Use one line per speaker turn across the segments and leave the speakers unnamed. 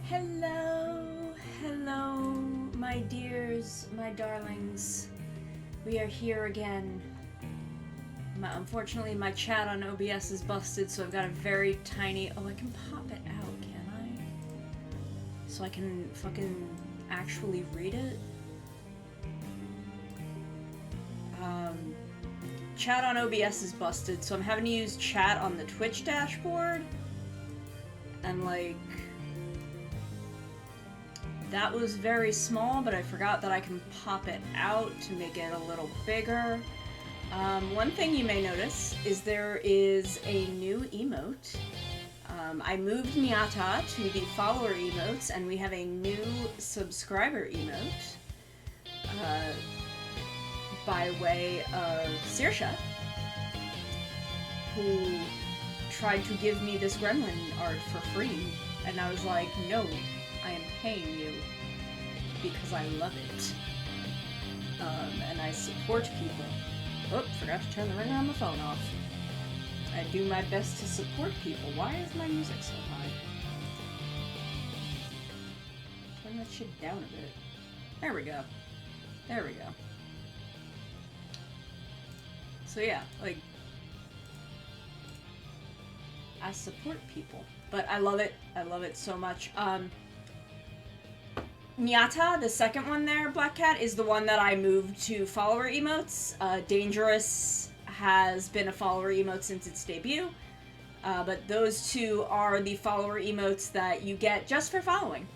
Hello, hello, my dears, my darlings. We are here again. Unfortunately, my chat on OBS is busted, so I've got a very tiny... Oh, I can pop it out, can I? So I can fucking actually read it? Chat on OBS is busted, so I'm having to use chat on the Twitch dashboard. And, like... That was very small, but I forgot that I can pop it out to make it a little bigger. One thing you may notice is there is a new emote. I moved Miata to the follower emotes, and we have a new subscriber emote by way of Saoirse, who tried to give me this gremlin art for free, and I was like, no, I am paying you because I love it. And I support people. Oh, forgot to turn the ringer on my phone off. I do my best to support people. Why is my music so high? Turn that shit down a bit. There we go. There we go. So yeah, like, I support people. But I love it. I love it so much. Nyata, the second one there, Black Cat, is the one that I moved to follower emotes. Dangerous has been a follower emote since its debut. But those two are the follower emotes that you get just for following.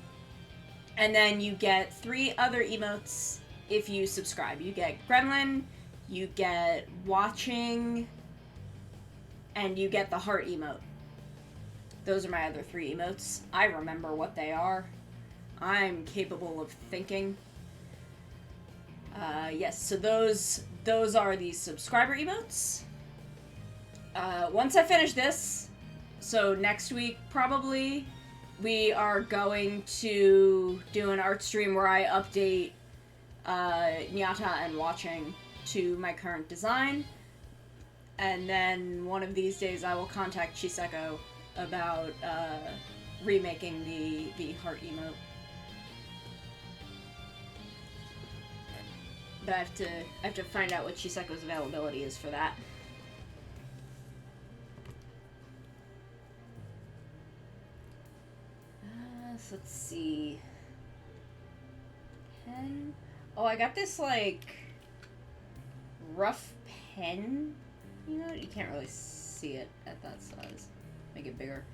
And then you get 3 other emotes if you subscribe. You get Gremlin, you get Watching, and you get the Heart emote. Those are my other 3 emotes. I remember what they are. I'm capable of thinking. Yes, so those are the subscriber emotes. Once I finish this, so next week probably, we are going to do an art stream where I update Nyata and Watching to my current design. And then one of these days I will contact Chiseko about remaking the heart emote. But I have to find out what Chiseko's availability is for that. So let's see. Pen. Oh, I got this like rough pen. You know, you can't really see it at that size. Make it bigger.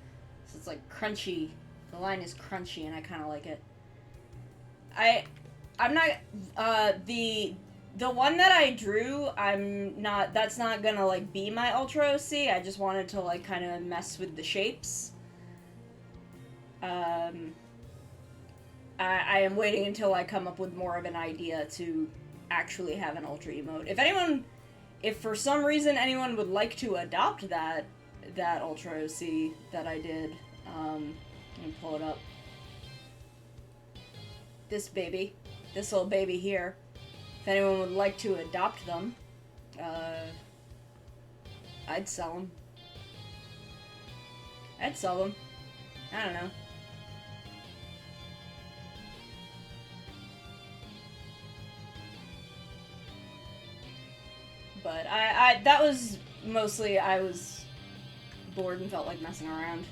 So it's like crunchy. The line is crunchy, and I kind of like it. I'm not, the one that I drew, that's not gonna, like, be my Ultra OC. I just wanted to, like, kind of mess with the shapes. I am waiting until I come up with more of an idea to actually have an Ultra emote. If for some reason anyone would like to adopt that Ultra OC that I did, let me pull it up. This little baby here. If anyone would like to adopt them, I'd sell them. I don't know. But that was mostly I was bored and felt like messing around.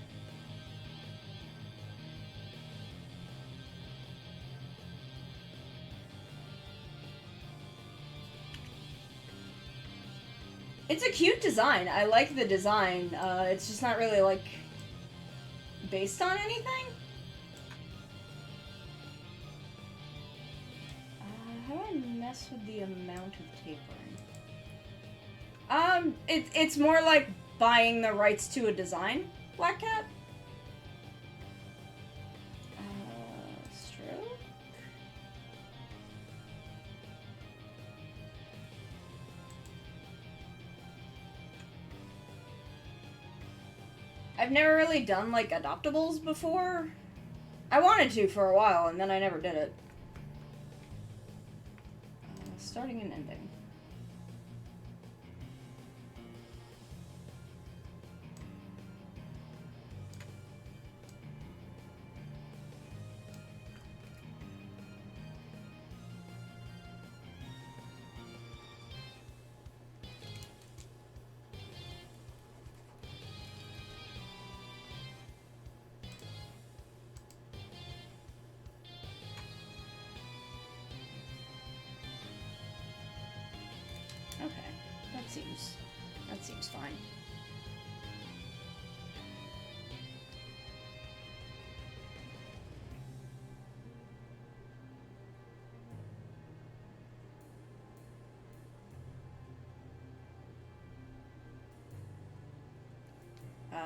It's a cute design. I like the design. It's just not really, like, based on anything. How do I mess with the amount of tapering? It's more like buying the rights to a design, Black Cat. Stroke? I've never really done, like, adoptables before. I wanted to for a while, and then I never did it. Starting and ending. seems fine.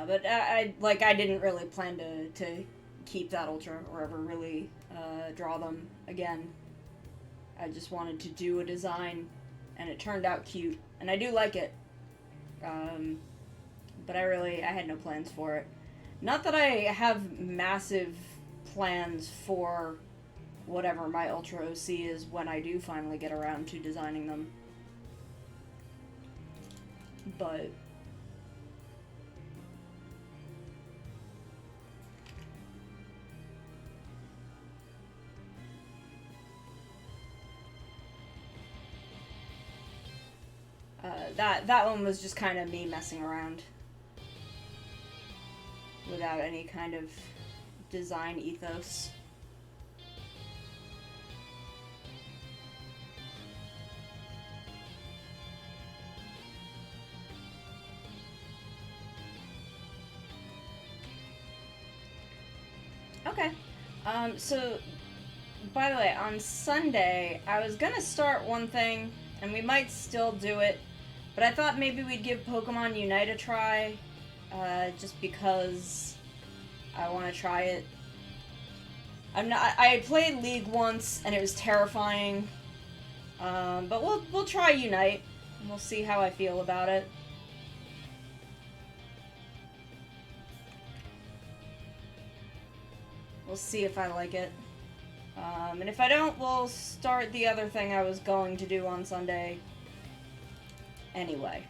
But I didn't really plan to keep that ultra or ever really draw them again. I just wanted to do a design, and it turned out cute, and I do like it. But I had no plans for it. Not that I have massive plans for whatever my Ultra OC is when I do finally get around to designing them. But that one was just kind of me messing around without any kind of design ethos. Okay. So, by the way, on Sunday, I was gonna start one thing, and we might still do it, but I thought maybe we'd give Pokemon Unite a try, just because I want to try it. I played League once, and it was terrifying, but we'll try Unite, and we'll see how I feel about it. We'll see if I like it. And if I don't, we'll start the other thing I was going to do on Sunday anyway.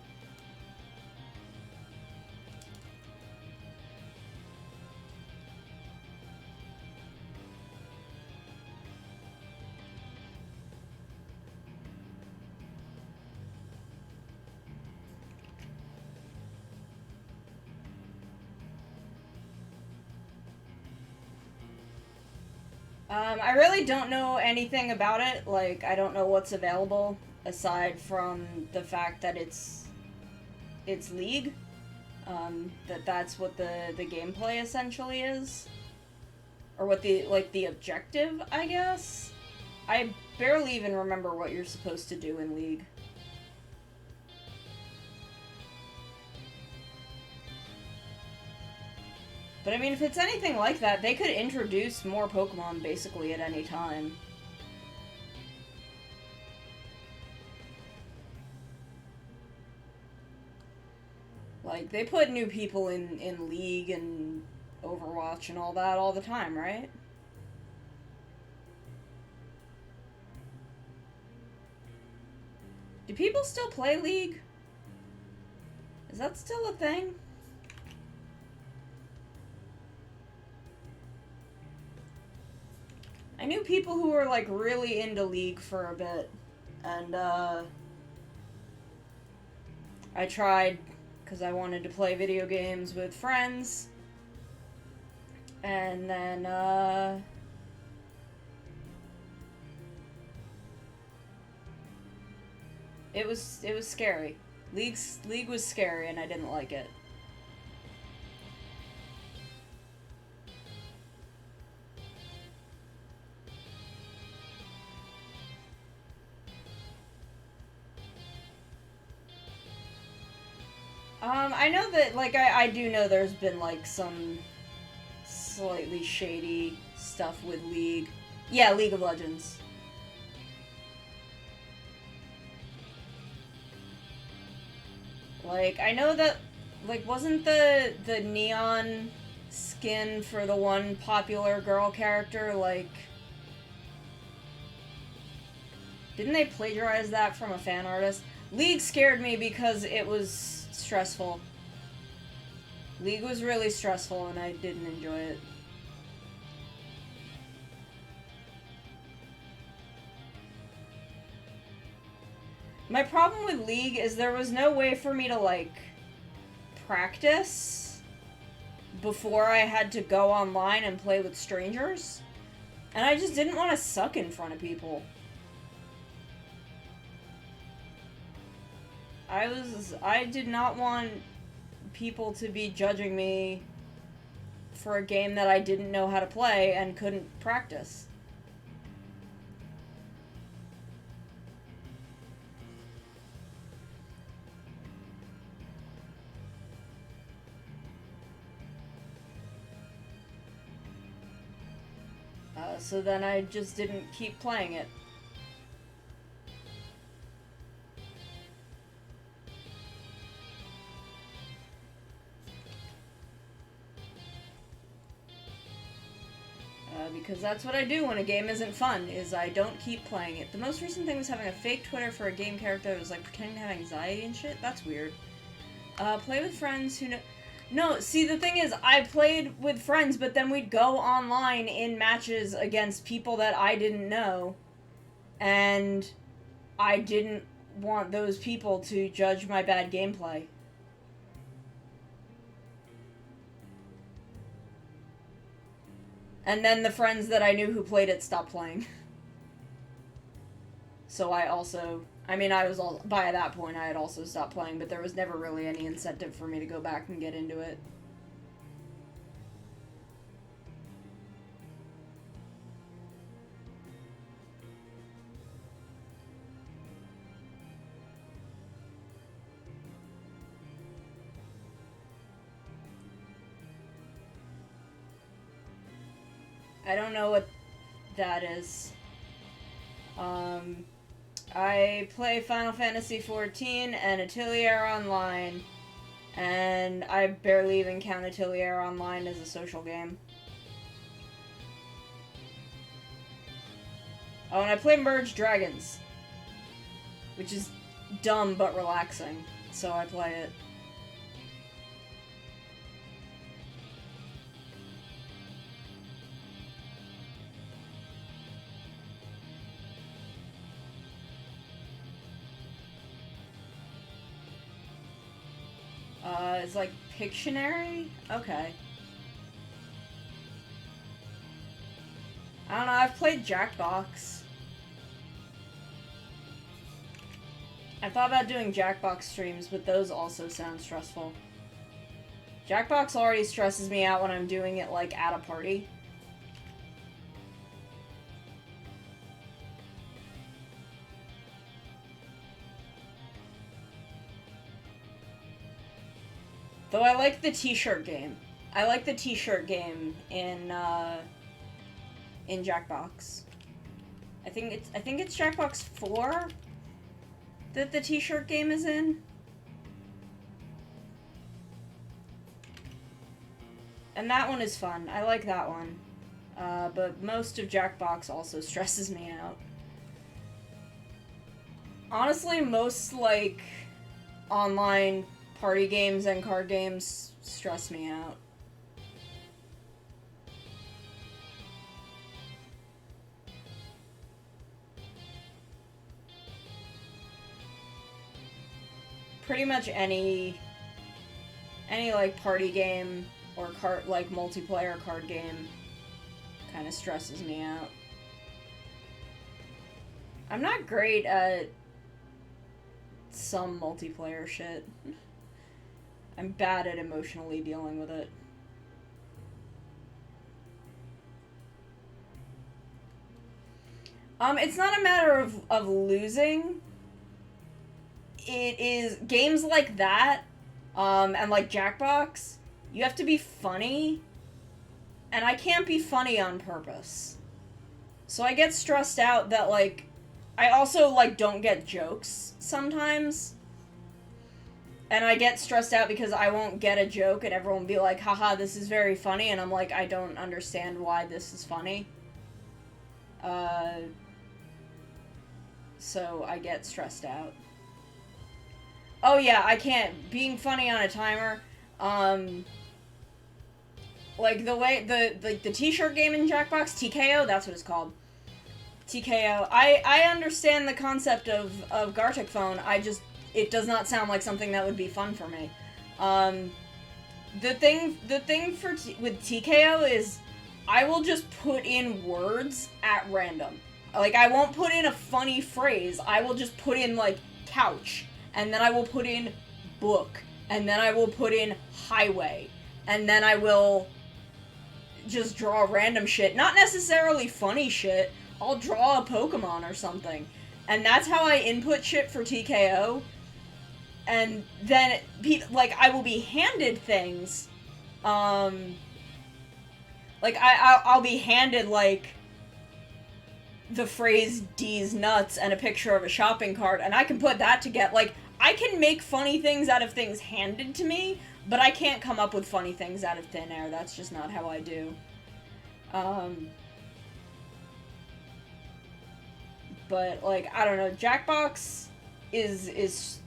I really don't know anything about it. Like, I don't know what's available aside from the fact that it's League. That's what the gameplay essentially is, or what the objective, I guess. I barely even remember what you're supposed to do in League. But I mean, if it's anything like that, they could introduce more Pokemon basically at any time. Like, they put new people in League and Overwatch and all that all the time, right? Do people still play League? Is that still a thing? I knew people who were, like, really into League for a bit, and, I tried, because I wanted to play video games with friends, and then, it was scary. League was scary, and I didn't like it. I know that, like, I do know there's been, like, some slightly shady stuff with League. Yeah, League of Legends. Like, I know that, like, wasn't the neon skin for the one popular girl character, like, didn't they plagiarize that from a fan artist? League scared me because it was stressful. League was really stressful and I didn't enjoy it. My problem with League is there was no way for me to, like, practice before I had to go online and play with strangers. And I just didn't want to suck in front of people. I did not want people to be judging me for a game that I didn't know how to play and couldn't practice. So then I just didn't keep playing it. Because that's what I do when a game isn't fun, is I don't keep playing it. The most recent thing was having a fake Twitter for a game character that was, like, pretending to have anxiety and shit. That's weird. Play with friends who know... No, see, the thing is, I played with friends, but then we'd go online in matches against people that I didn't know, and I didn't want those people to judge my bad gameplay. And then the friends that I knew who played it stopped playing. So I also... I mean, by that point, I had also stopped playing, but there was never really any incentive for me to go back and get into it. I don't know what that is. I play Final Fantasy XIV and Atelier Online, and I barely even count Atelier Online as a social game. Oh, and I play Merge Dragons, which is dumb but relaxing, so I play it. It's like Pictionary? Okay. I don't know, I've played Jackbox. I thought about doing Jackbox streams, but those also sound stressful. Jackbox already stresses me out when I'm doing it, like, at a party. Though I like the t-shirt game. I like the t-shirt game in Jackbox. I think it's Jackbox 4 that the t-shirt game is in. And that one is fun. I like that one. But most of Jackbox also stresses me out. Honestly, most, like, online party games and card games stress me out. Pretty much any like party game or like multiplayer card game kind of stresses me out. I'm not great at some multiplayer shit. I'm bad at emotionally dealing with it. It's not a matter of losing. It is games like that, and like Jackbox, you have to be funny, and I can't be funny on purpose. So I get stressed out that, like, I also, like, don't get jokes sometimes. And I get stressed out because I won't get a joke and everyone will be like, haha, this is very funny, and I'm like, I don't understand why this is funny. So I get stressed out. Oh yeah, I can't. Being funny on a timer, like the way, the t-shirt game in Jackbox, TKO, that's what it's called. TKO. I understand the concept of Gartic Phone, it does not sound like something that would be fun for me. The thing with TKO is I will just put in words at random. Like, I won't put in a funny phrase. I will just put in, like, couch. and then I will put in book, and then I will put in highway, and then I will just draw random shit. Not necessarily funny shit. I'll draw a Pokemon or something. And that's how I input shit for TKO. And then, like, I will be handed things. Like, I'll be handed, like, the phrase D's nuts and a picture of a shopping cart, and I can put that together. Like, I can make funny things out of things handed to me, but I can't come up with funny things out of thin air. That's just not how I do. But, like, I don't know, Jackbox is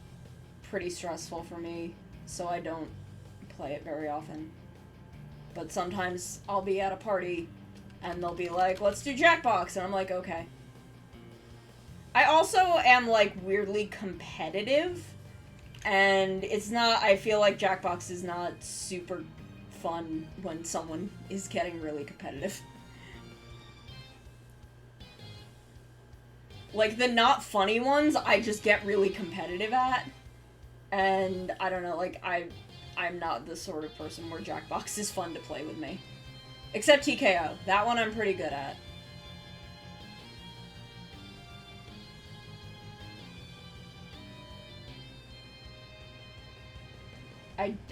pretty stressful for me, so I don't play it very often. But sometimes I'll be at a party, and they'll be like, let's do Jackbox, and I'm like, okay. I also am, like, weirdly competitive, and it's not, I feel like Jackbox is not super fun when someone is getting really competitive. Like, the not funny ones, I just get really competitive at. And, I don't know, like, I'm not the sort of person where Jackbox is fun to play with me. Except TKO. That one I'm pretty good at.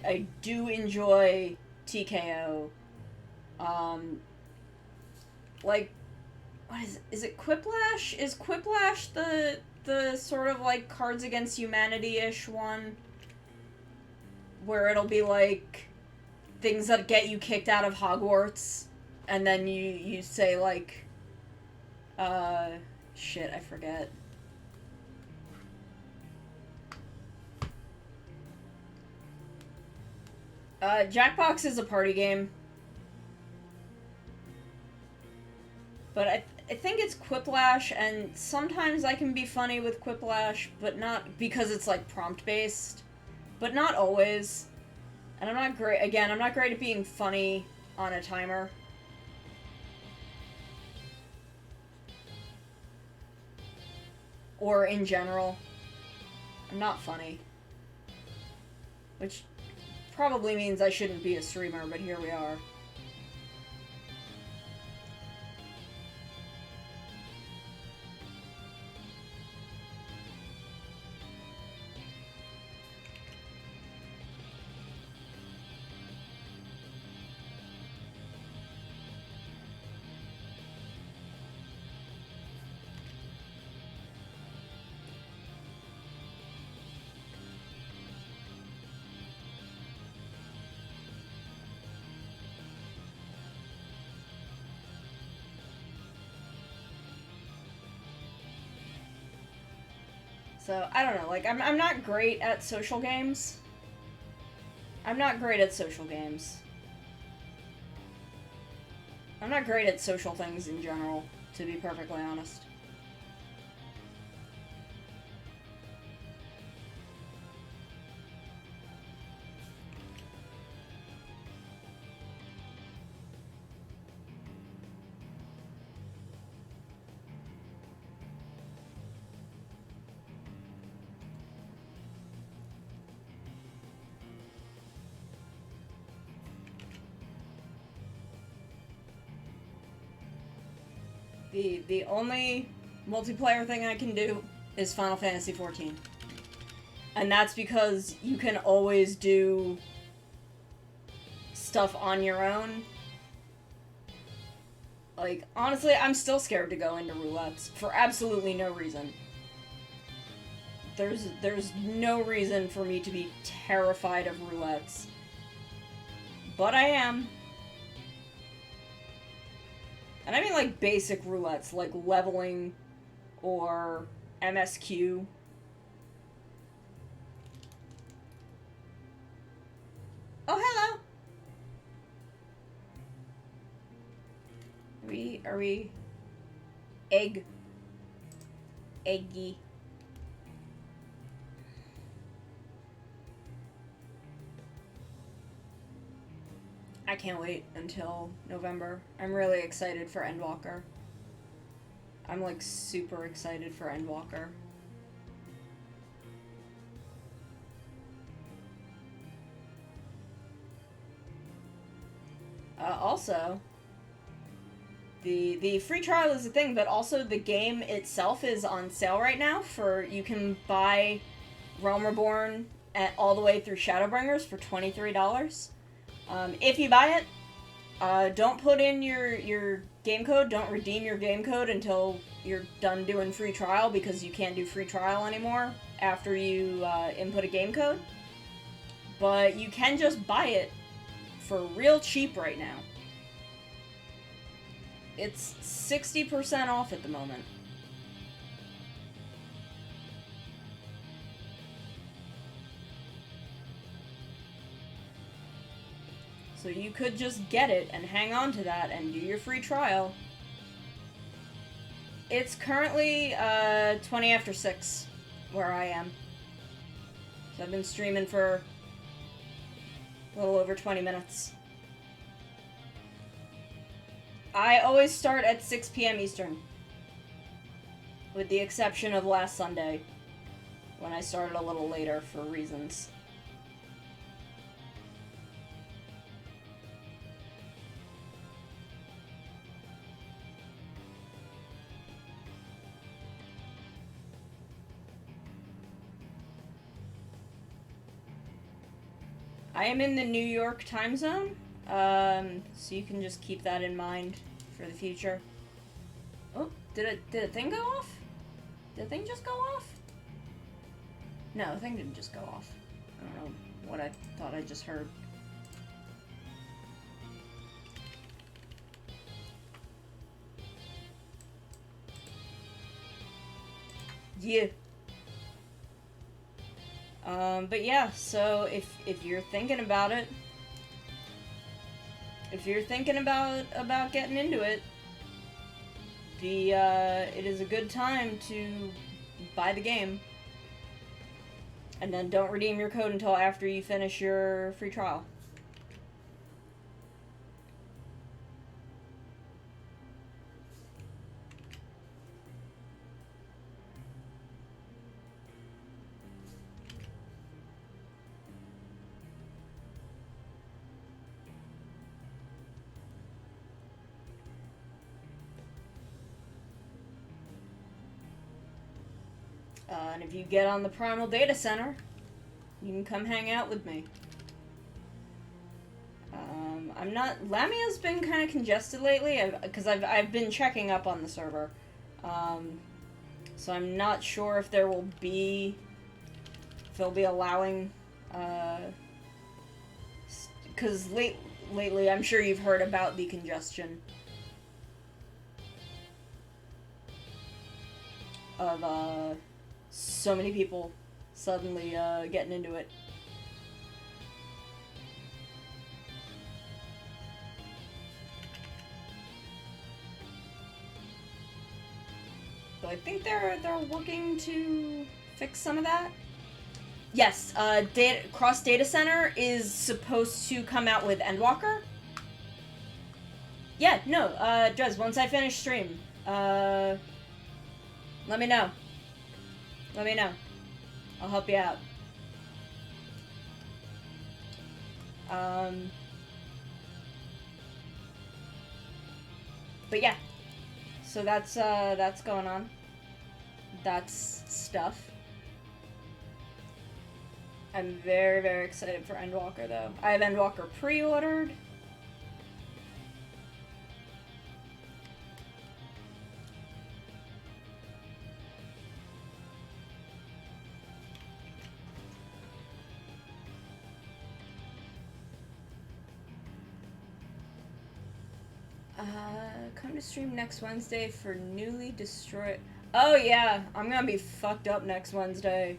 I do enjoy TKO. Like, what is it Quiplash? Is Quiplash the sort of, like, Cards Against Humanity-ish one? Where it'll be, like, things that get you kicked out of Hogwarts, and then you say, like, shit, I forget. Jackbox is a party game. But I think it's Quiplash, and sometimes I can be funny with Quiplash, but not because it's, like, prompt-based. But not always. And I'm not great, again, I'm not great at being funny on a timer. Or in general. I'm not funny. Which probably means I shouldn't be a streamer, but here we are. So, I don't know, like, I'm not great at social games. I'm not great at social games. I'm not great at social things in general, to be perfectly honest. The only multiplayer thing I can do is Final Fantasy XIV. And that's because you can always do stuff on your own. Like, honestly, I'm still scared to go into roulettes for absolutely no reason. There's no reason for me to be terrified of roulettes. But I am. And I mean, like, basic roulettes, like leveling or MSQ. Oh, hello! Are we... Eggy. I can't wait until November. I'm really excited for Endwalker. I'm, like, super excited for Endwalker. Also, the free trial is a thing, but also the game itself is on sale right now. You can buy Realm Reborn all the way through Shadowbringers for $23. If you buy it, don't put in your game code. Don't redeem your game code until you're done doing free trial, because you can't do free trial anymore after you input a game code. But you can just buy it for real cheap right now. It's 60% off at the moment. So you could just get it and hang on to that and do your free trial. It's currently 20 after 6 where I am. So I've been streaming for a little over 20 minutes. I always start at 6 p.m. Eastern. With the exception of last Sunday, when I started a little later for reasons. I am in the New York time zone, so you can just keep that in mind for the future. Oh, did a thing go off? Did the thing just go off? No, the thing didn't just go off. I don't know what I thought I just heard. Yeah. But yeah, so if you're thinking about it, if you're thinking about getting into it, it is a good time to buy the game. And then don't redeem your code until after you finish your free trial. And if you get on the Primal Data Center, you can come hang out with me. I'm not... Lamia's been kind of congested lately, because I've been checking up on the server. So I'm not sure if they'll be allowing... Because lately, I'm sure you've heard about the congestion of, so many people suddenly, getting into it. So I think they're working to fix some of that. Yes, Cross Data Center is supposed to come out with Endwalker. Yeah, no, Drez, once I finish stream, let me know. Let me know. I'll help you out. But yeah. So that's going on. That's stuff. I'm very, very excited for Endwalker, though. I have Endwalker pre-ordered. Come to stream next Wednesday for Newly Destroyed... Oh, yeah! I'm gonna be fucked up next Wednesday.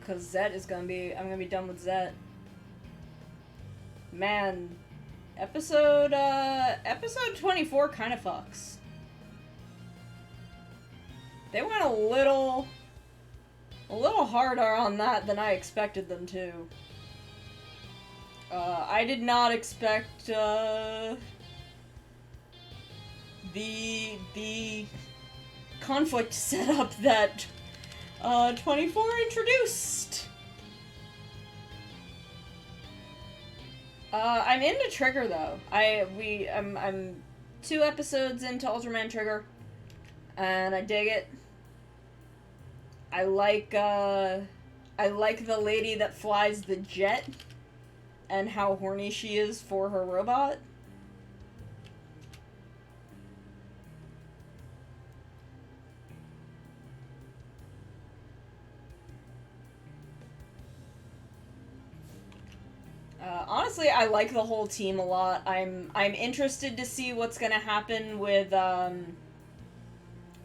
Because Zet is gonna be... I'm gonna be done with Zet. Man. Episode 24 kinda fucks. They went a little harder on that than I expected them to. I did not expect, the conflict setup that 24 introduced. I'm into Trigger though. I'm 2 episodes into Ultraman Trigger, and I dig it. I like the lady that flies the jet, and how horny she is for her robot. Honestly, I like the whole team a lot. I'm interested to see what's gonna happen with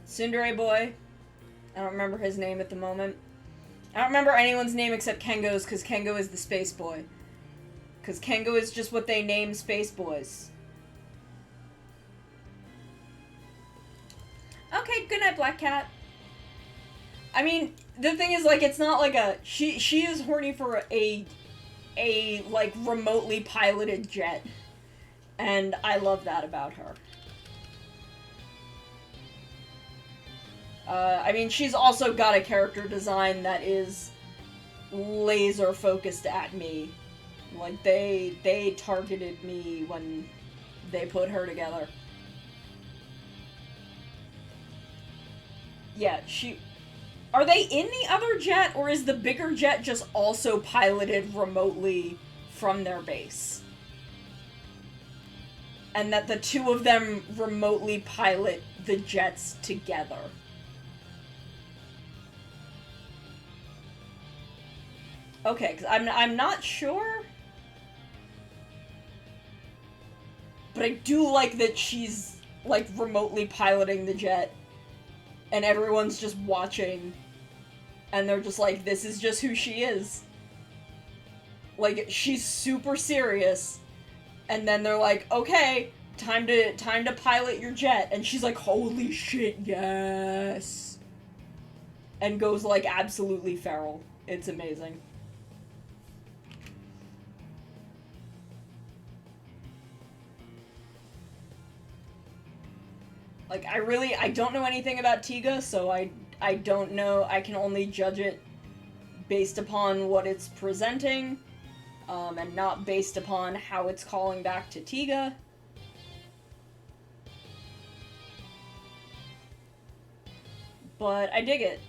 Tsundere Boy. I don't remember his name at the moment. I don't remember anyone's name except Kengo's, because Kengo is the space boy. Because Kengo is just what they name space boys. Okay, good night, Black Cat. I mean, the thing is, like, it's not like a... She is horny for a like, remotely piloted jet. And I love that about her. I mean, she's also got a character design that is laser focused at me. Like, they targeted me when they put her together. Yeah, Are they in the other jet, or is the bigger jet just also piloted remotely from their base? And that the two of them remotely pilot the jets together. Okay, because I'm not sure. But I do like that she's, like, remotely piloting the jet. And everyone's just watching. And they're just like, this is just who she is. Like, she's super serious. And then they're like, okay, time to pilot your jet. And she's like, holy shit, yes. And goes, like, absolutely feral. It's amazing. Like, I don't know anything about Tiga, so I don't know. I can only judge it based upon what it's presenting, and not based upon how it's calling back to Tiga. But I dig it.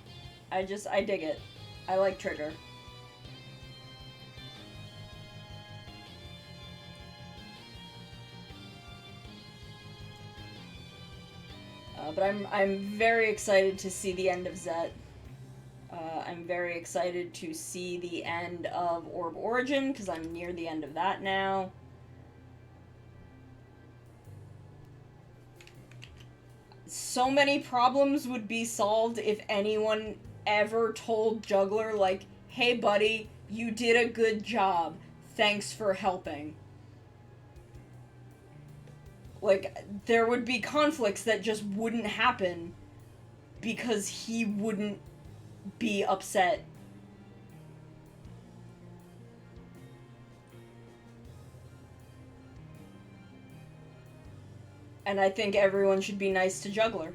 I dig it. I like Trigger. But I'm very excited to see the end of Zet. I'm very excited to see the end of Orb Origin, because I'm near the end of that now. So many problems would be solved if anyone ever told Juggler, like, hey buddy, you did a good job. Thanks for helping. Like, there would be conflicts that just wouldn't happen because he wouldn't be upset. And I think everyone should be nice to Juggler.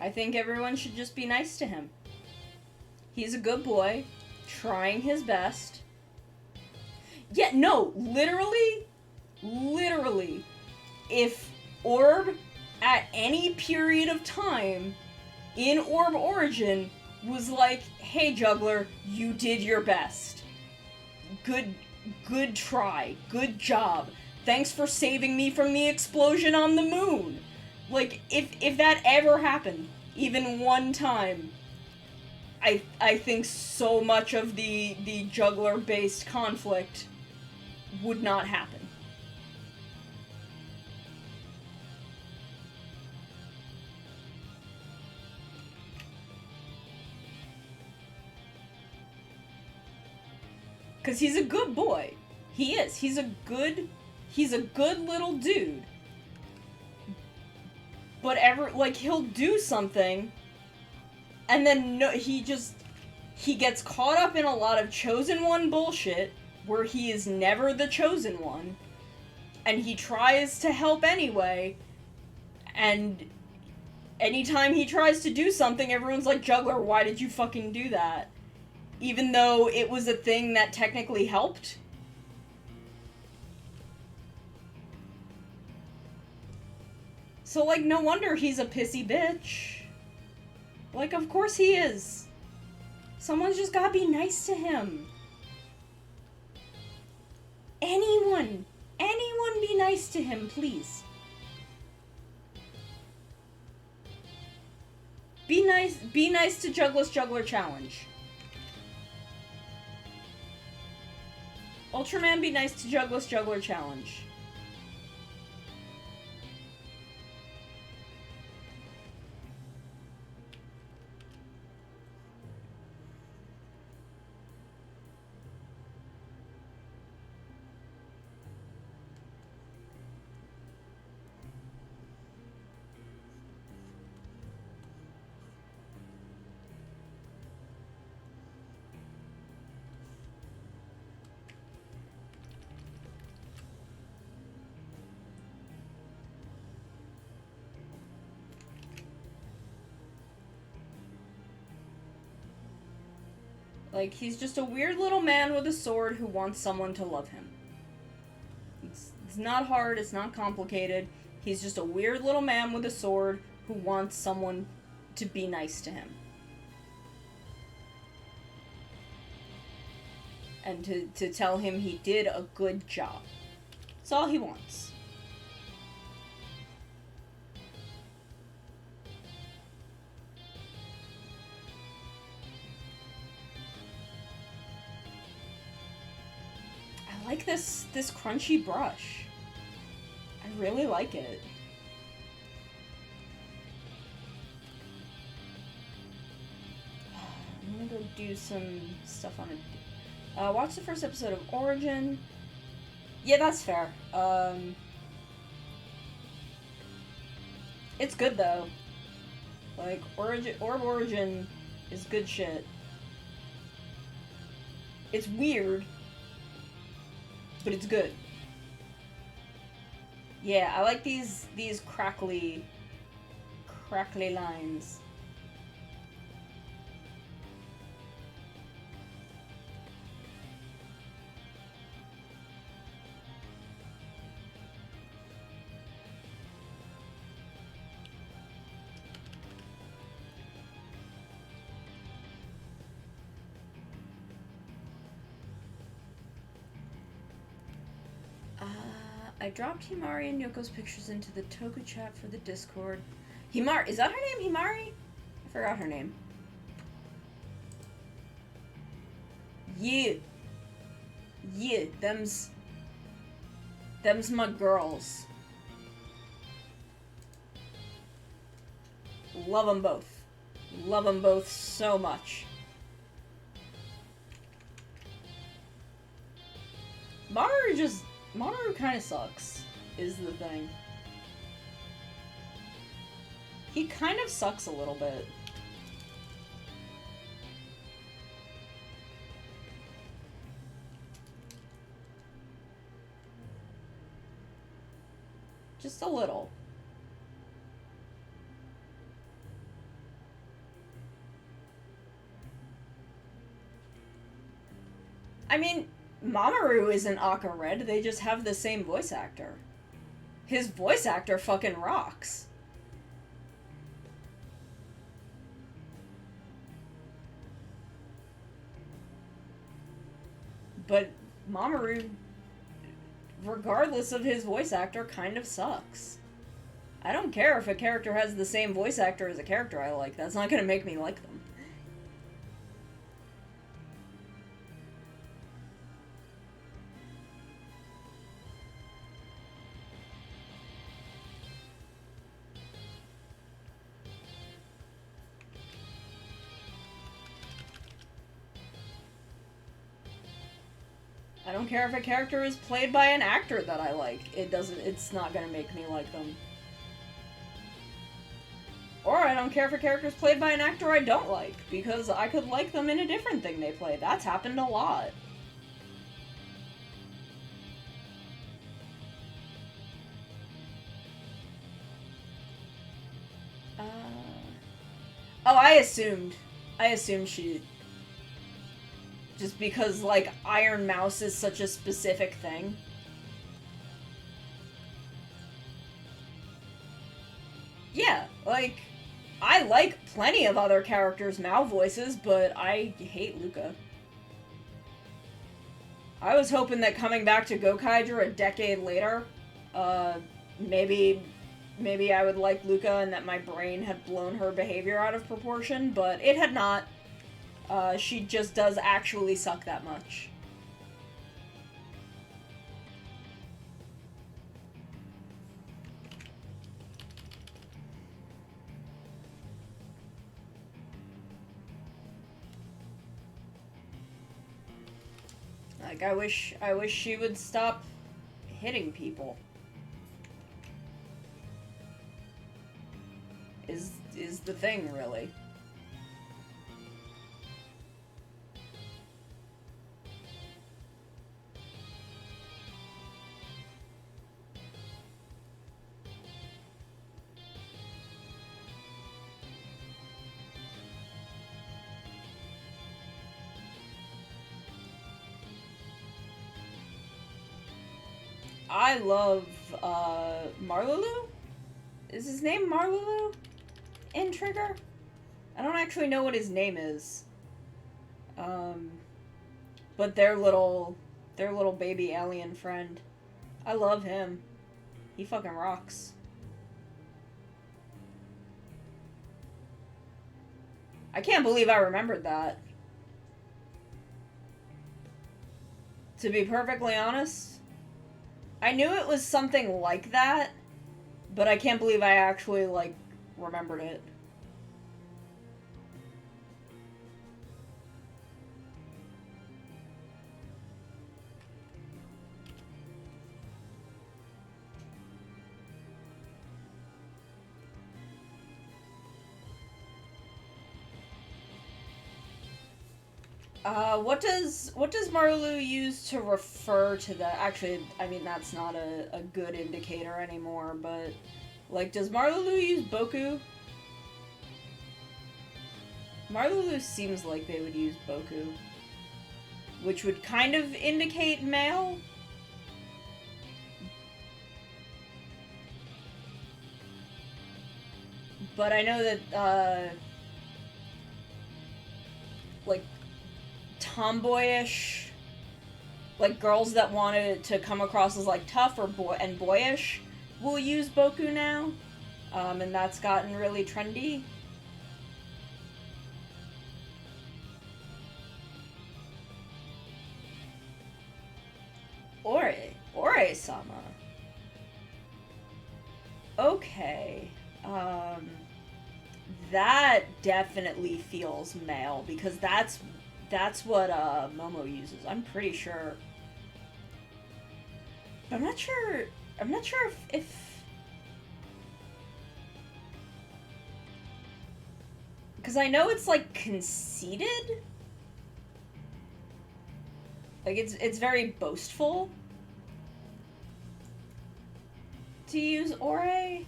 I think everyone should just be nice to him. He's a good boy, trying his best. Yeah, no, literally, if Orb, at any period of time in Orb Origin, was like, hey Juggler, you did your best. Good try. Good job. Thanks for saving me from the explosion on the moon. Like, if that ever happened, even one time, I think so much of the Juggler-based conflict would not happen. Because he's a good boy. He is. He's a good little dude. But he'll do something, and then he gets caught up in a lot of Chosen One bullshit, where he is never the Chosen One, and he tries to help anyway, and anytime he tries to do something, everyone's like, Juggler, why did you fucking do that? Even though it was a thing that technically helped. So, like, no wonder he's a pissy bitch. Like, of course he is. Someone's just gotta be nice to him. Anyone be nice to him, please. Be nice to Juggless Juggler Challenge. Ultraman, be nice to Juggless Juggler Challenge. Like, he's just a weird little man with a sword who wants someone to love him. It's not hard, it's not complicated. He's just a weird little man with a sword who wants someone to be nice to him. And to tell him he did a good job. That's all he wants. I like this crunchy brush. I really like it. I'm gonna go do some stuff on it. Watch the first episode of Origin. Yeah, that's fair. It's good though. Like, Origin is good shit. It's weird, but it's good. Yeah, I like these crackly lines. I dropped Himari and Yoko's pictures into the Toku chat for the Discord. Himari, is that her name, Himari? I forgot her name. Yeah. Yeah, them's my girls. Love them both. Love them both so much. Mamoru kind of sucks, is the thing. He kind of sucks a little bit. Just a little. I mean, Mamoru isn't Aka Red, they just have the same voice actor. His voice actor fucking rocks. But Mamoru, regardless of his voice actor, kind of sucks. I don't care if a character has the same voice actor as a character I like. That's not gonna make me like them. I don't care if a character is played by an actor that I like. It's not gonna make me like them. Or I don't care if a character is played by an actor I don't like, because I could like them in a different thing they play. That's happened a lot. Oh, I assumed. She... Just because, like, Iron Mouse is such a specific thing. Yeah, like, I like plenty of other characters' Mal voices, but I hate Luca. I was hoping that coming back to Gokaiger a decade later, maybe I would like Luca and that my brain had blown her behavior out of proportion, but it had not. She just does actually suck that much. Like, I wish she would stop hitting people. Is the thing, really. I love, Marlulu? Is his name Marlulu? In Trigger? I don't actually know what his name is. But their little baby alien friend. I love him. He fucking rocks. I can't believe I remembered that. To be perfectly honest, I knew it was something like that, but I can't believe I actually, like, remembered it. What does Marlu use to refer to the... Actually, I mean, that's not a good indicator anymore, but... Like, does Marlulu use Boku? Marlulu seems like they would use Boku. Which would kind of indicate male. But I know that, like, tomboyish, like, girls that wanted to come across as, like, tough or boyish will use Boku now. And that's gotten really trendy. Ore-sama. Okay. That definitely feels male, because that's what, Momo uses. I'm pretty sure. But I'm not sure if... Because I know it's, like, conceited. Like, it's very boastful to use Ore.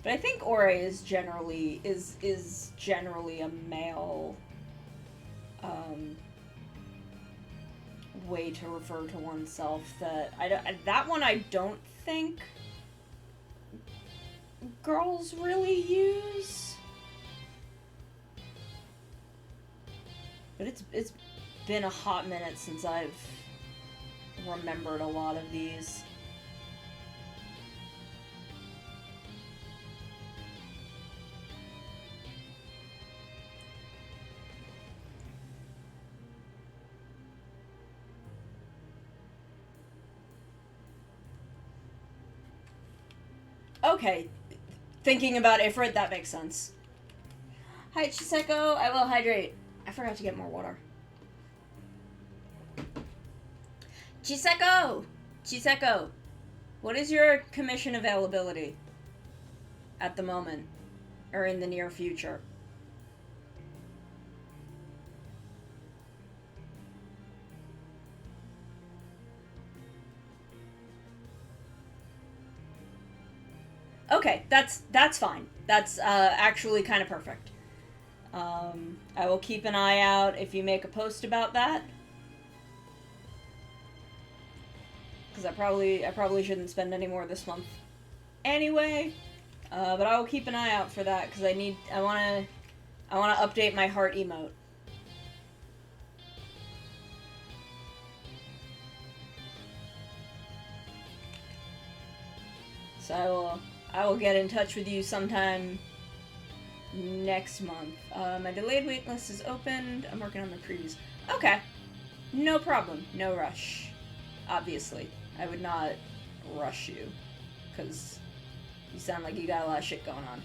But I think Ore is generally a male way to refer to oneself. That one I don't think girls really use. But it's been a hot minute since I've remembered a lot of these. Okay, thinking about Ifrit, that makes sense. Hi, Chiseko. I will hydrate. I forgot to get more water. Chiseko! Chiseko! What is your commission availability at the moment? Or in the near future? Okay, that's fine. That's actually kind of perfect. I will keep an eye out if you make a post about that. Because I probably shouldn't spend any more this month anyway. But I will keep an eye out for that because I wanna update my heart emote. So I will get in touch with you sometime next month. My delayed wait list is opened. I'm working on the previews. Okay. No problem. No rush. Obviously. I would not rush you. Because you sound like you got a lot of shit going on.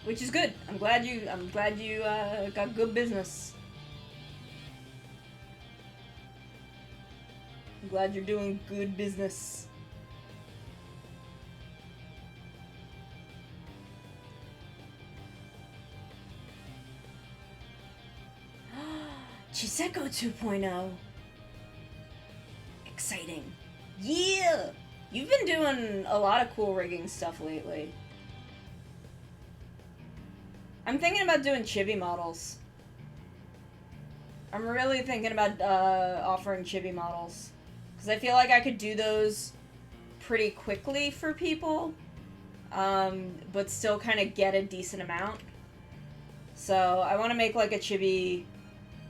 Which is good. I'm glad you got good business. I'm glad you're doing good business. Chiseko 2.0. Exciting. Yeah! You've been doing a lot of cool rigging stuff lately. I'm thinking about doing chibi models. I'm really thinking about offering chibi models. Because I feel like I could do those pretty quickly for people. But still kind of get a decent amount. So I want to make like a chibi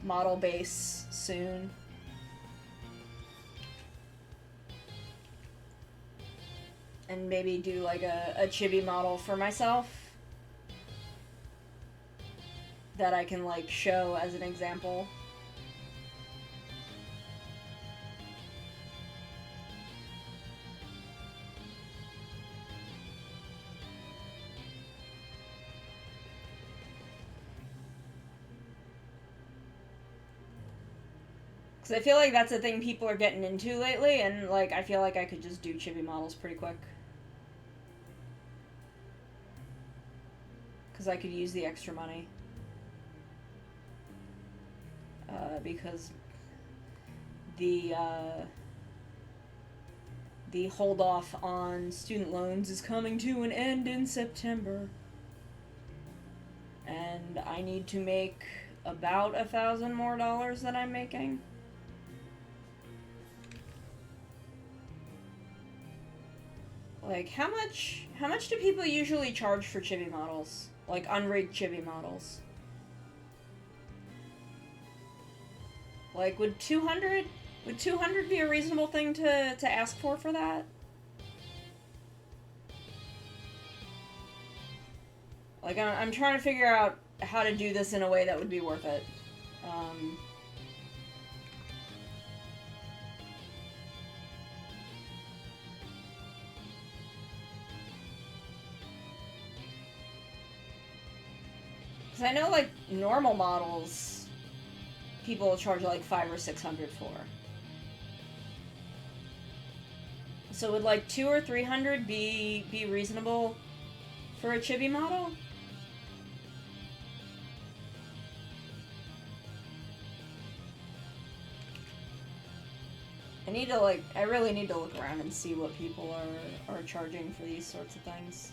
model base soon. And maybe do like a chibi model for myself. That I can like show as an example. Because I feel like that's a thing people are getting into lately, and like I feel like I could just do chibi models pretty quick. Because I could use the extra money. Because the hold off on student loans is coming to an end in September. And I need to make about $1,000 more than I'm making. Like, how much do people usually charge for chibi models? Like, unrigged chibi models? Like, would 200 be a reasonable thing to ask for that? Like, I'm trying to figure out how to do this in a way that would be worth it. Because I know, like, normal models people will charge like $500 or $600 for. So would like $200 or $300 be reasonable for a chibi model? I really need to look around and see what people are charging for these sorts of things.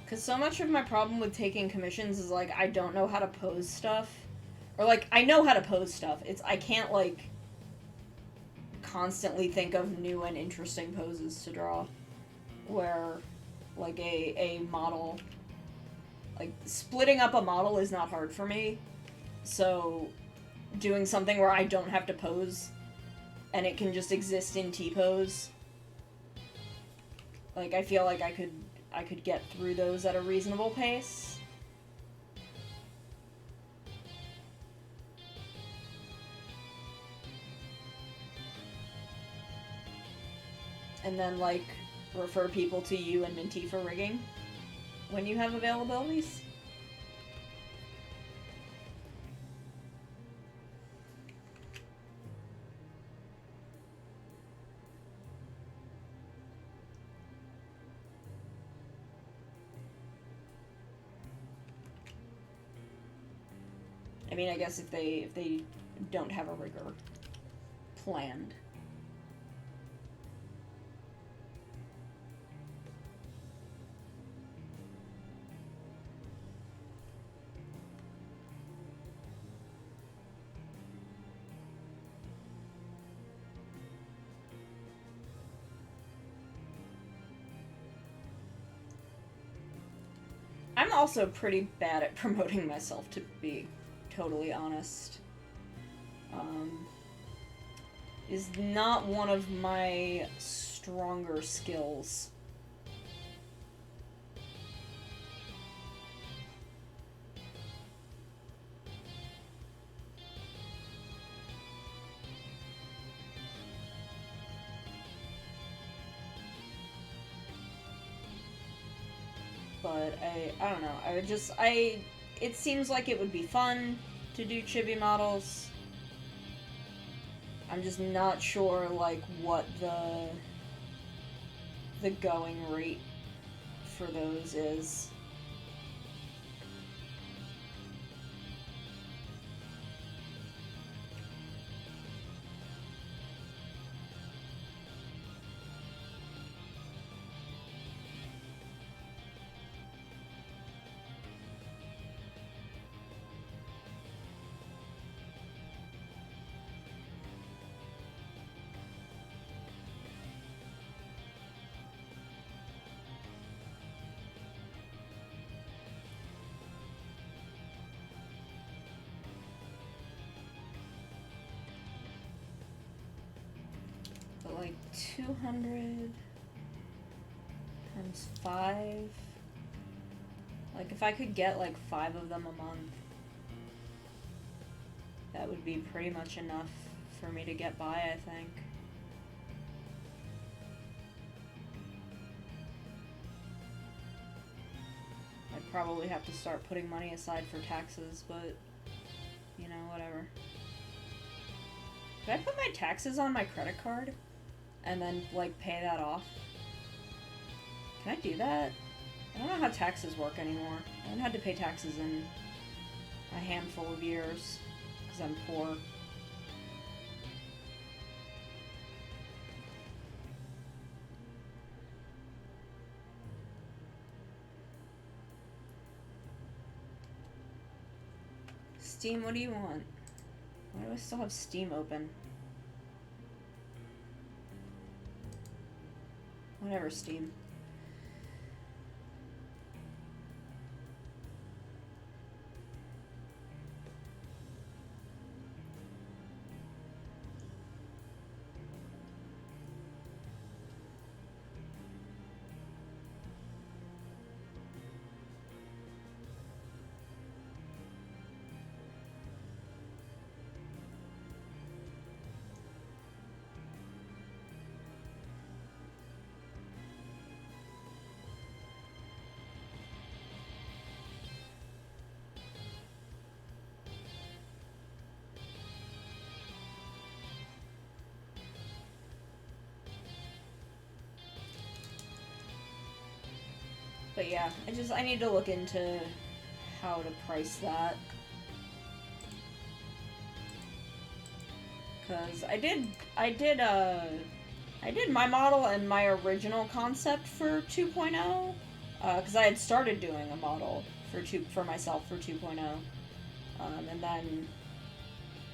Because so much of my problem with taking commissions is, like, I don't know how to pose stuff. Or, like, I know how to pose stuff. I can't, like, constantly think of new and interesting poses to draw. Where, like, a model... Like, splitting up a model is not hard for me. So, doing something where I don't have to pose, and it can just exist in T-pose. Like, I feel like I could get through those at a reasonable pace. And then, like, refer people to you and Minty for rigging when you have availabilities. I mean, I guess if they don't have a rigger planned. I'm also pretty bad at promoting myself, to be totally honest. Is not one of my stronger skills. But I don't know. It seems like it would be fun to do chibi models. I'm just not sure, like, what the going rate for those is. Like 200 times 5. Like, if I could get like 5 of them a month, that would be pretty much enough for me to get by, I think. I'd probably have to start putting money aside for taxes, but, you know, whatever. Could I put my taxes on my credit card? And then, like, pay that off? Can I do that? I don't know how taxes work anymore. I haven't had to pay taxes in a handful of years, because I'm poor. Steam, what do you want? Why do I still have Steam open? Whatever, Steam. But yeah, I need to look into how to price that. Cause I did my model and my original concept for 2.0. Cause I had started doing a model for myself for 2.0. And then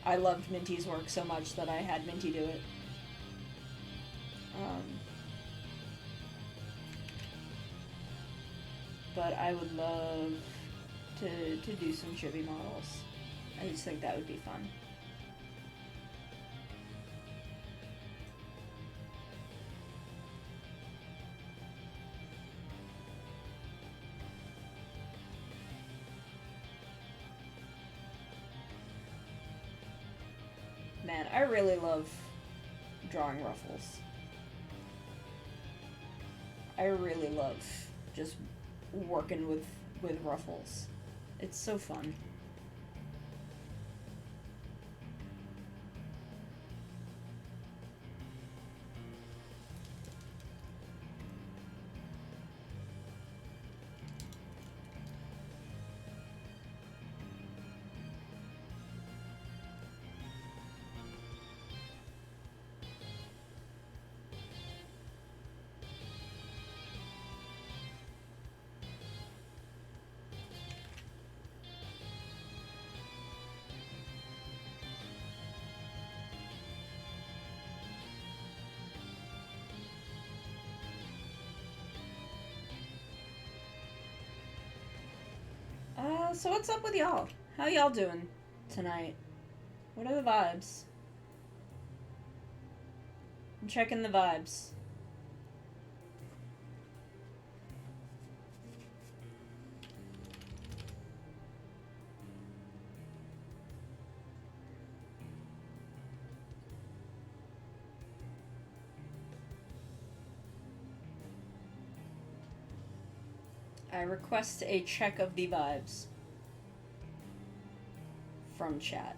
I loved Minty's work so much that I had Minty do it. But I would love to do some chibi models. I just think that would be fun. Man, I really love drawing ruffles. I really love just working with ruffles. It's so fun. So what's up with y'all? How y'all doing tonight? What are the vibes? I'm checking the vibes. I request a check of the vibes from chat.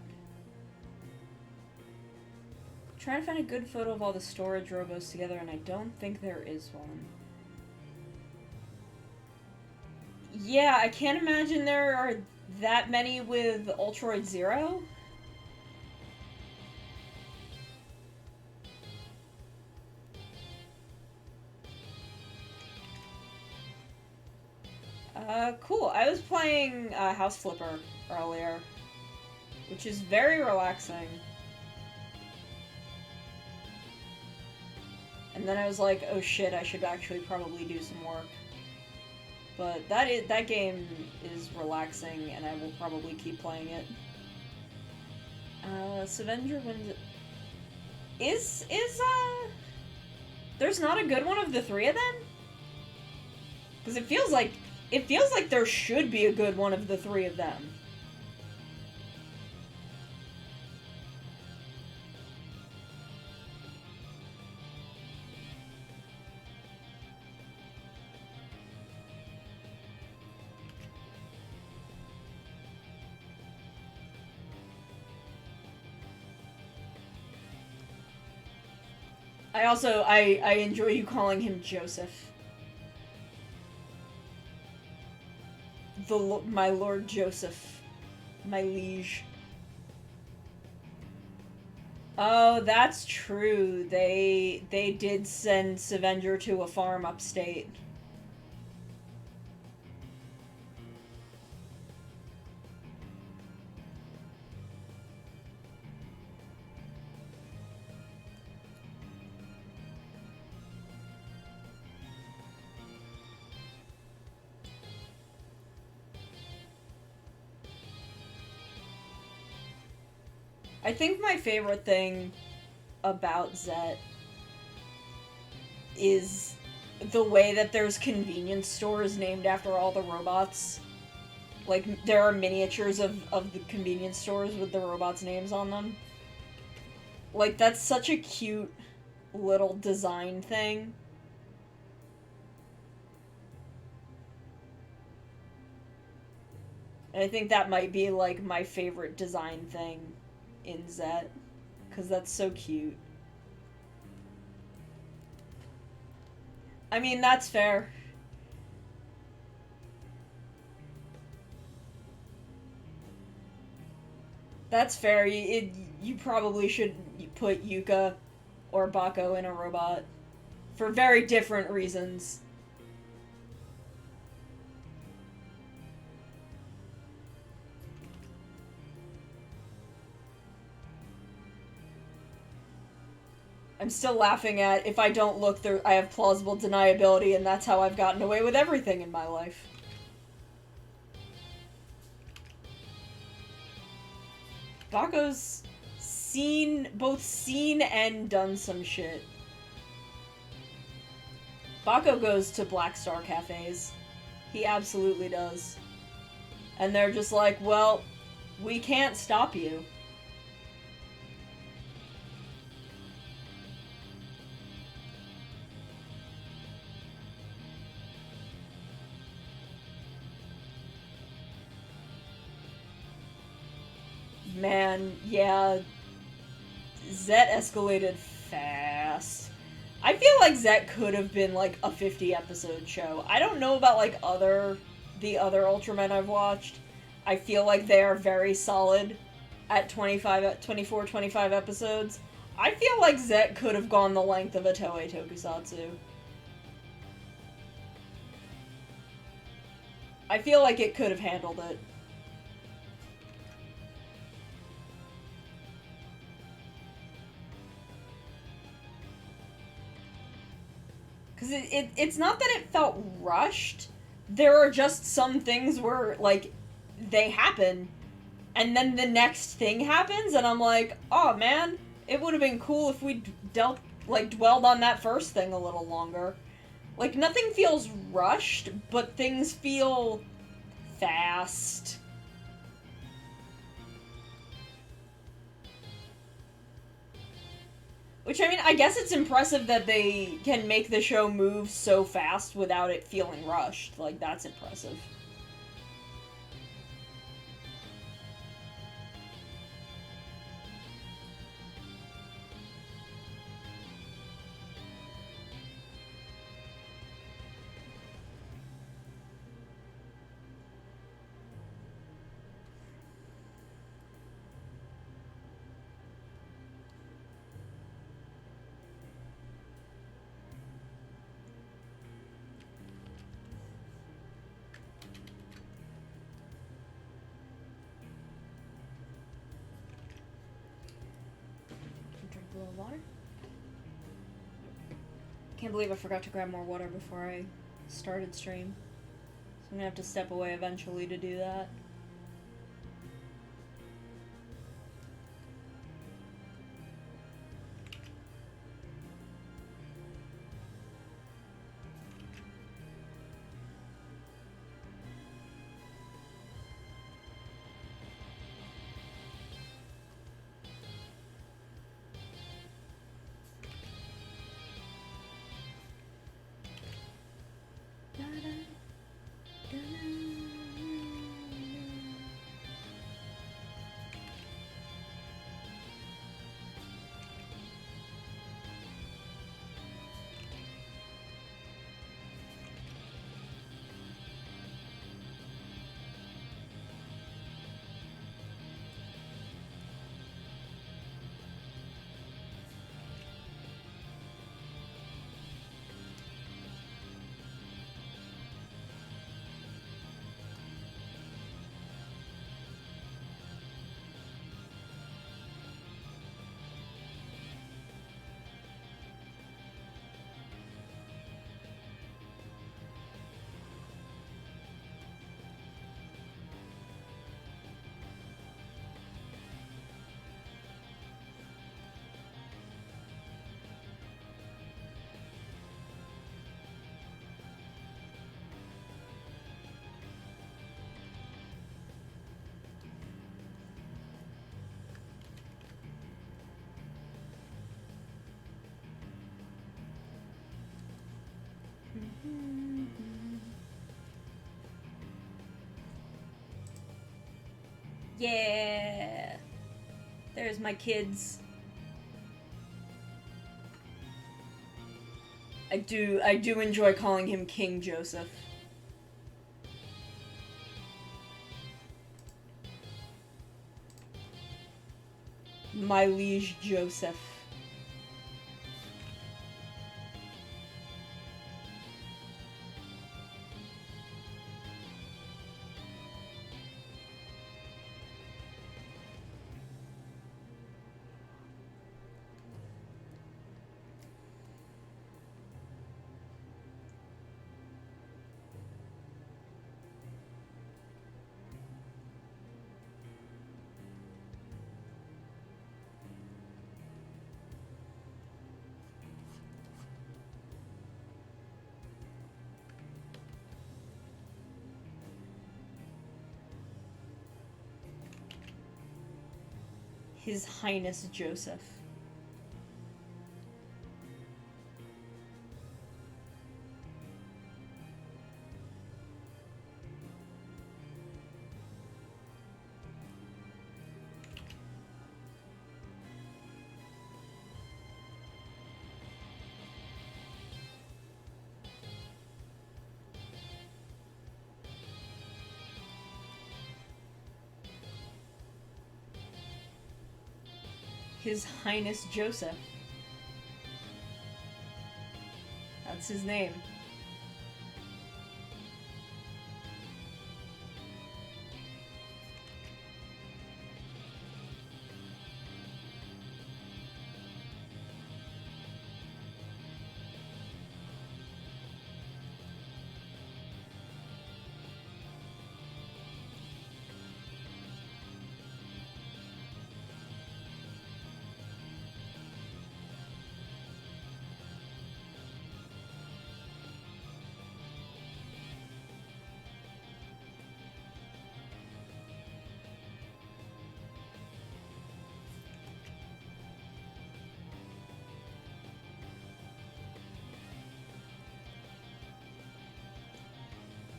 I'm trying to find a good photo of all the storage robos together, and I don't think there is one. Yeah, I can't imagine there are that many with Ultroid Zero. Cool. I was playing House Flipper earlier, which is very relaxing. And then I was like, oh shit, I should actually probably do some work. But that game is relaxing, and I will probably keep playing it. Avenger wins. There's not a good one of the three of them? Because it feels like there should be a good one of the three of them. I enjoy you calling him Joseph. My Lord Joseph. My liege. Oh, that's true. They did send Avenger to a farm upstate. I think my favorite thing about Zet is the way that there's convenience stores named after all the robots. Like, there are miniatures of the convenience stores with the robots' names on them. Like, that's such a cute little design thing. And I think that might be, like, my favorite design thing in Zet, because that's so cute. I mean, that's fair. That's fair. You probably should put Yuka or Bako in a robot for very different reasons. I'm still laughing at, if I don't look, I have plausible deniability, and that's how I've gotten away with everything in my life. Bako's both seen and done some shit. Bako goes to Black Star cafes. He absolutely does. And they're just like, well, we can't stop you. Man, yeah, Zet escalated fast. I feel like Zet could have been like a 50-episode show. I don't know about like the other Ultramen I've watched. I feel like they are very solid at 24, 25 episodes. I feel like Zet could have gone the length of a Toei Tokusatsu. I feel like it could have handled it. Because it's not that it felt rushed. There are just some things where, like, they happen, and then the next thing happens, and I'm like, oh man, it would have been cool if we dwelled on that first thing a little longer. Like, nothing feels rushed, but things feel fast. Which, I mean, I guess it's impressive that they can make the show move so fast without it feeling rushed. Like, that's impressive. Drink a little water. Can't believe I forgot to grab more water before I started stream. So I'm gonna have to step away eventually to do that. Yeah! There's my kids. I do enjoy calling him King Joseph. My liege Joseph. His Highness Joseph. His Highness Joseph. That's his name.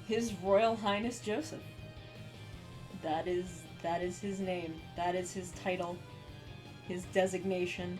His Royal Highness Joseph. That is his name. That is his title. His designation.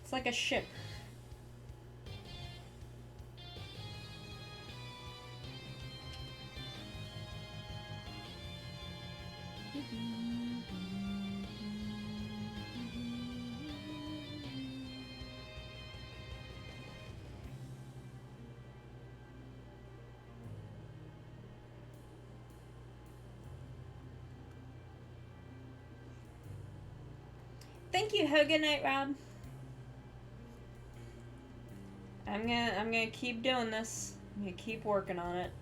It's like a ship. Thank you, Hogan Night Rob. I'm gonna keep doing this. I'm gonna keep working on it.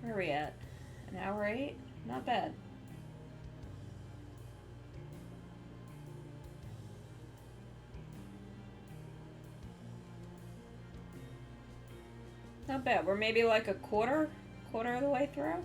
Where are we at? An hour 8? Not bad. Not bad. We're maybe like a quarter of the way through.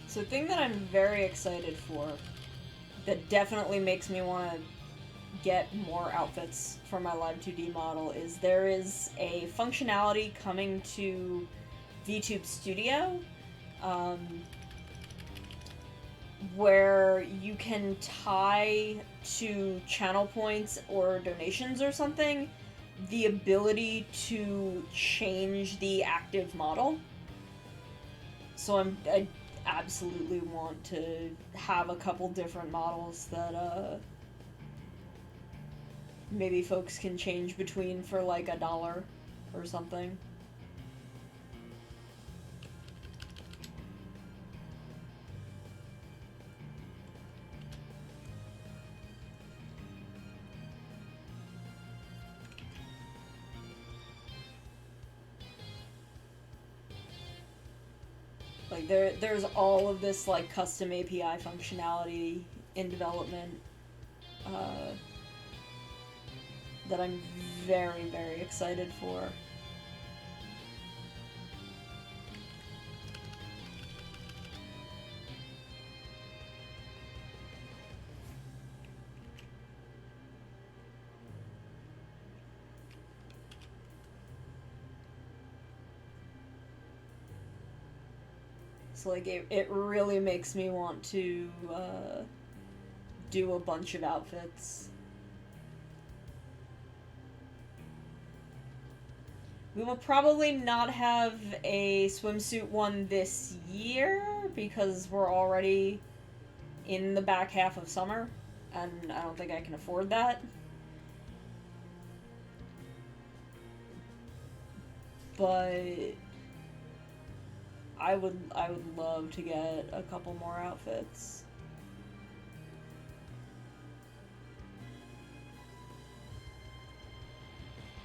So the thing that I'm very excited for, that definitely makes me want to get more outfits for my Live 2D model, is there is a functionality coming to VTube Studio where you can tie to channel points or donations or something the ability to change the active model. So I absolutely want to have a couple different models that maybe folks can change between for like $1 or something. Like there's all of this like custom API functionality in development that I'm very, very excited for. So like it really makes me want to do a bunch of outfits. We will probably not have a swimsuit one this year because we're already in the back half of summer and I don't think I can afford that. But I would love to get a couple more outfits.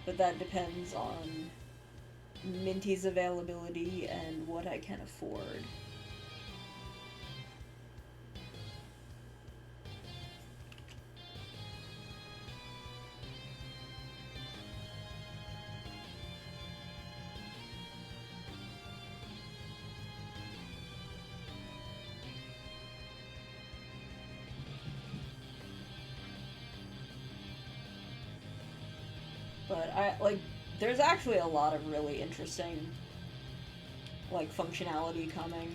But that depends on Minty's availability and what I can afford. But there's actually a lot of really interesting, like, functionality coming.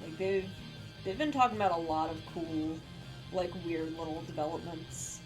Like, they've been talking about a lot of cool, like, weird little developments.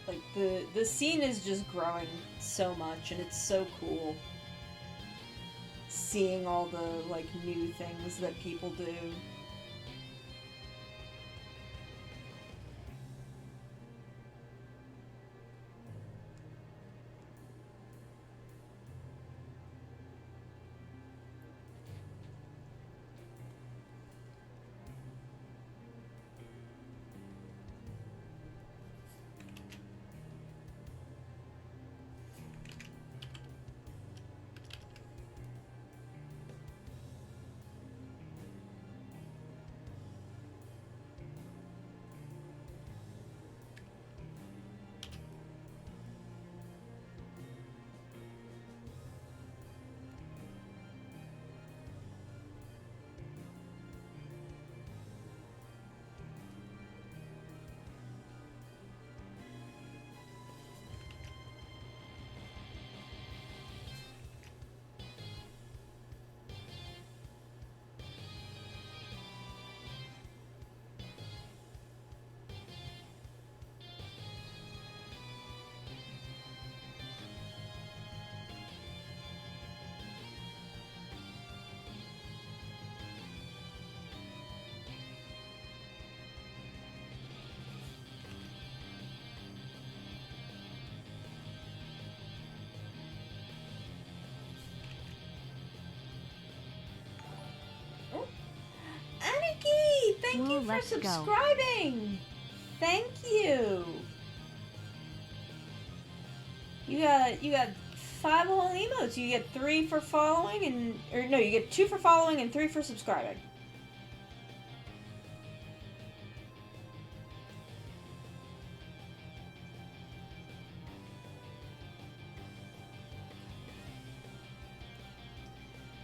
Like, the scene is just growing so much, and it's so cool seeing all the, like, new things that people do. Aniki, thank you for subscribing. Thank you. You got 5 whole emotes. You get 3 for following you get 2 for following and 3 for subscribing.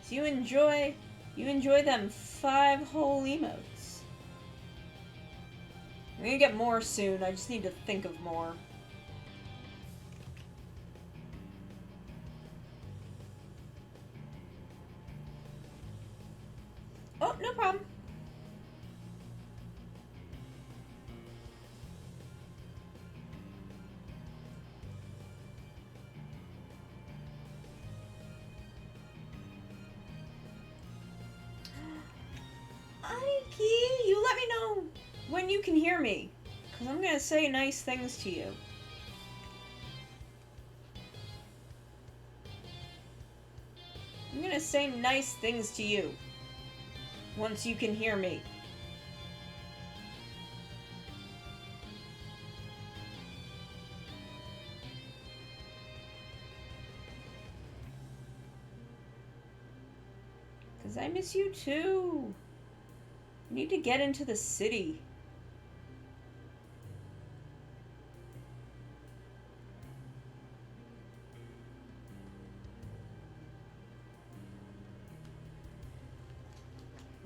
So you enjoy them 5 whole emotes. I'm gonna get more soon. I just need to think of more. Oh, no problem. Aniki, you let me know when you can hear me, because I'm gonna say nice things to you. I'm gonna say nice things to you once you can hear me. Because I miss you too. I need to get into the city.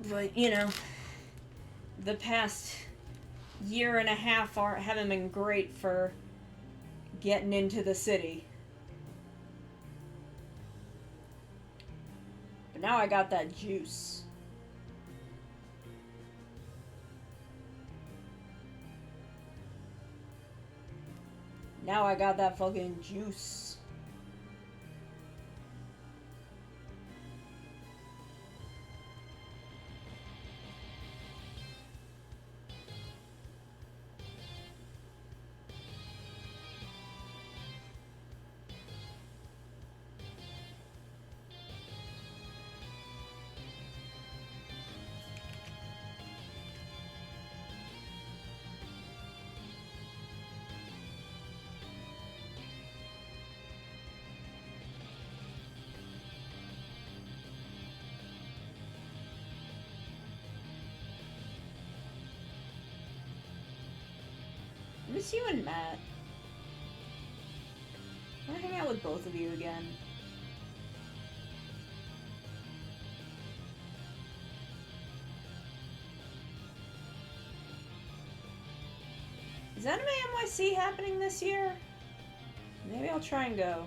But, you know, the past year and a half haven't been great for getting into the city. But now I got that juice. Now I got that fucking juice. Miss you and Matt. I want to hang out with both of you again. Is Anime NYC happening this year? Maybe I'll try and go.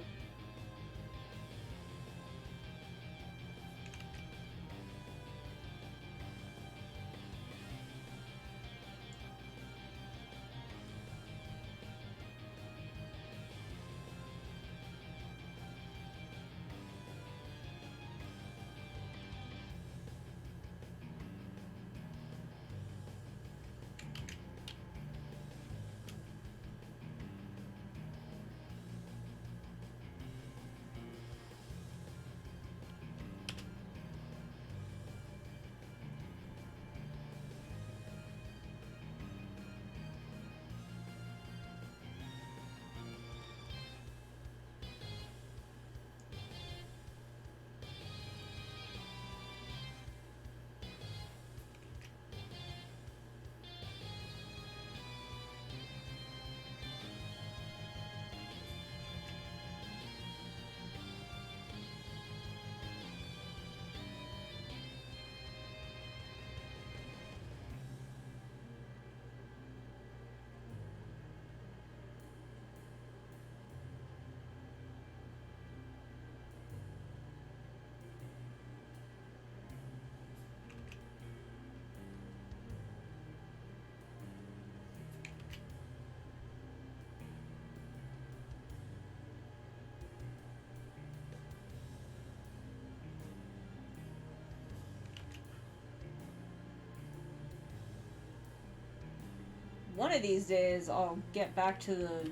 One of these days, I'll get back to the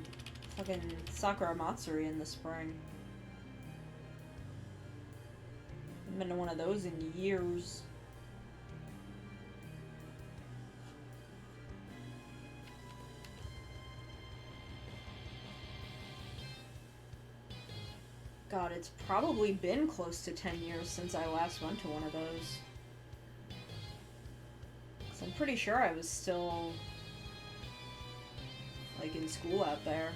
fucking Sakura Matsuri in the spring. I haven't been to one of those in years. God, it's probably been close to 10 years since I last went to one of those. 'Cause I'm pretty sure I was still like in school out there.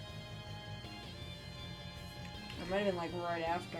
It might have been like right after.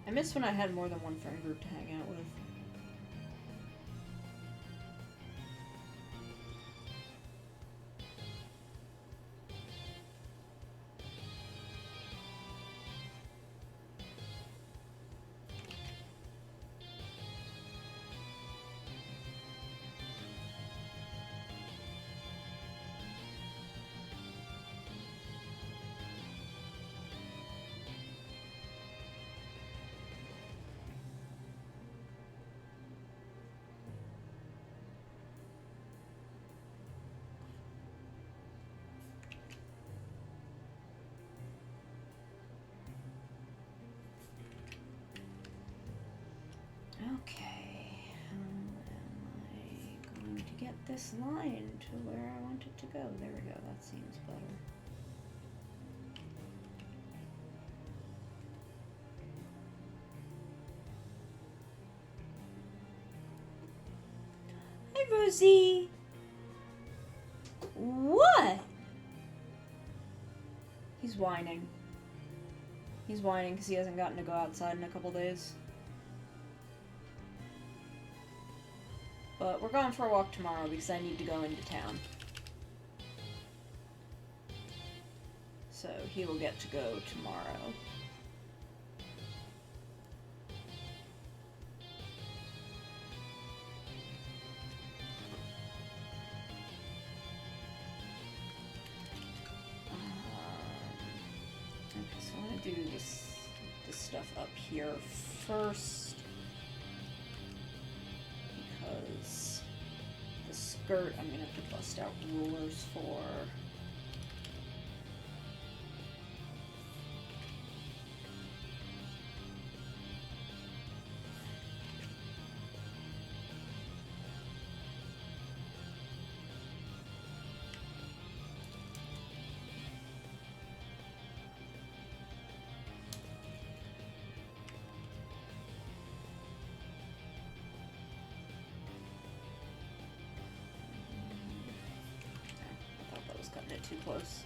I miss when I had more than one friend group to hang out with. this line to where I want it to go. There we go. That seems better. Hi, Rosie. What? He's whining. He's whining because he hasn't gotten to go outside in a couple days. But we're going for a walk tomorrow because I need to go into town. So he will get to go tomorrow. Okay, so I want to do this stuff up here first. Because the skirt I'm going to have to bust out rulers for. Cutting it too close.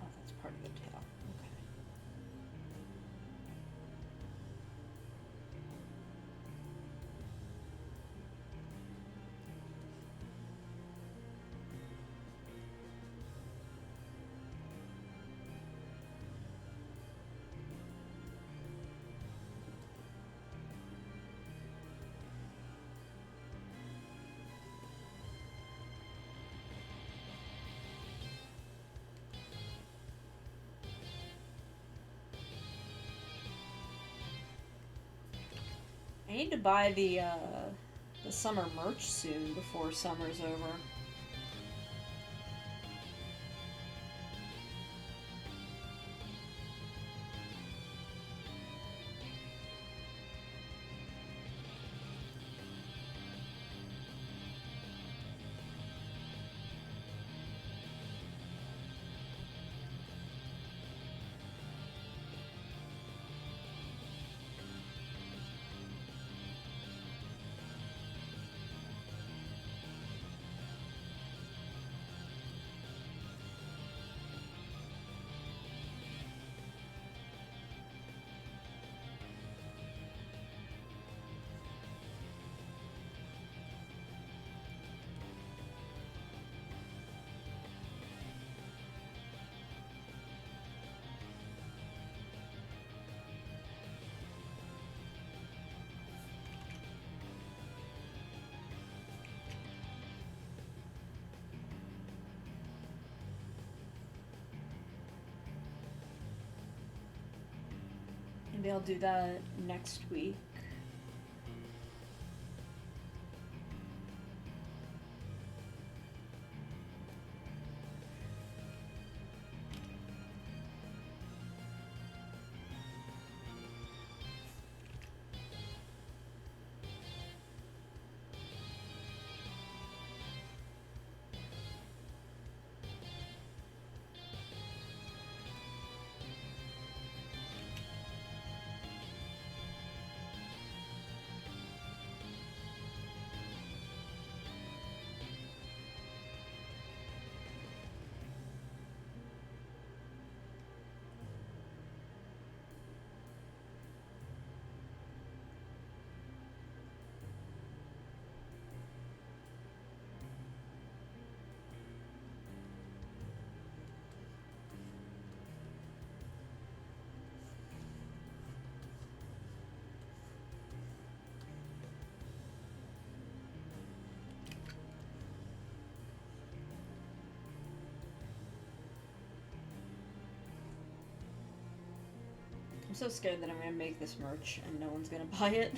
Oh, that's part of the tail. Okay. I need to buy the summer merch soon before summer's over. Maybe I'll do that next week. so scared that I'm gonna make this merch and no one's gonna buy it.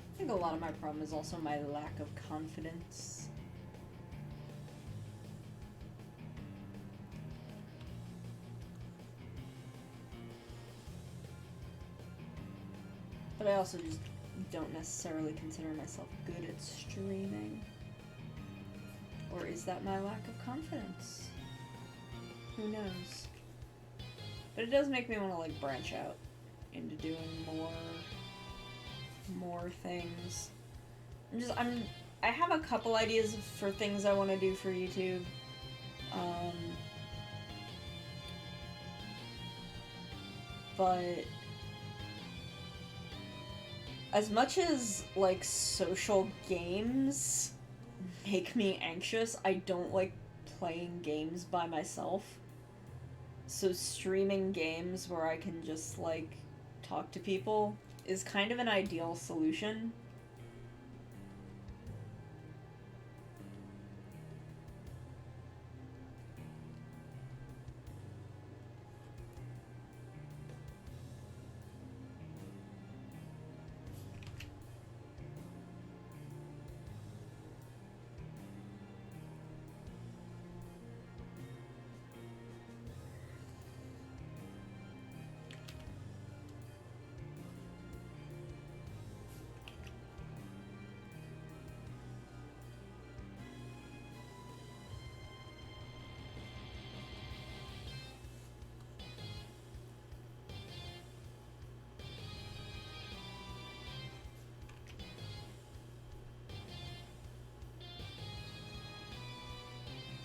I think a lot of my problem is also my lack of confidence. But I also just don't necessarily consider myself good at streaming. Or is that my lack of confidence? Who knows? But it does make me want to, like, branch out into doing more things. I have a couple ideas for things I want to do for YouTube. But as much as, like, social games make me anxious, I don't like playing games by myself. So streaming games where I can just, like, talk to people is kind of an ideal solution.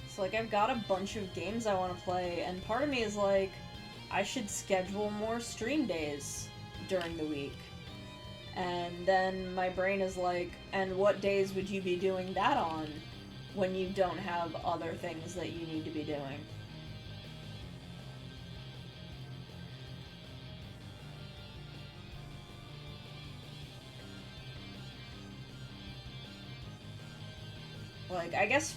So, like, I've got a bunch of games I want to play, and part of me is like, I should schedule more stream days during the week. And then my brain is like, and what days would you be doing that on when you don't have other things that you need to be doing? Like, I guess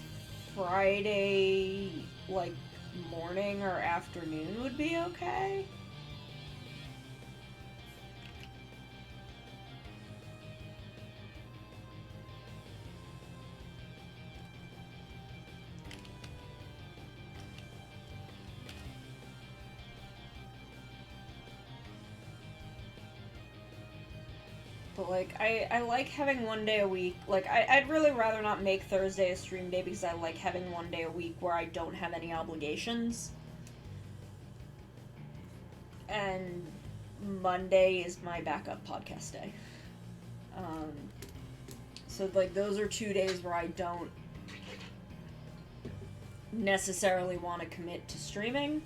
Friday, like, morning or afternoon would be okay. But, like, I like having one day a week. Like, I'd really rather not make Thursday a stream day because I like having one day a week where I don't have any obligations. And Monday is my backup podcast day. So, like, those are 2 days where I don't necessarily want to commit to streaming.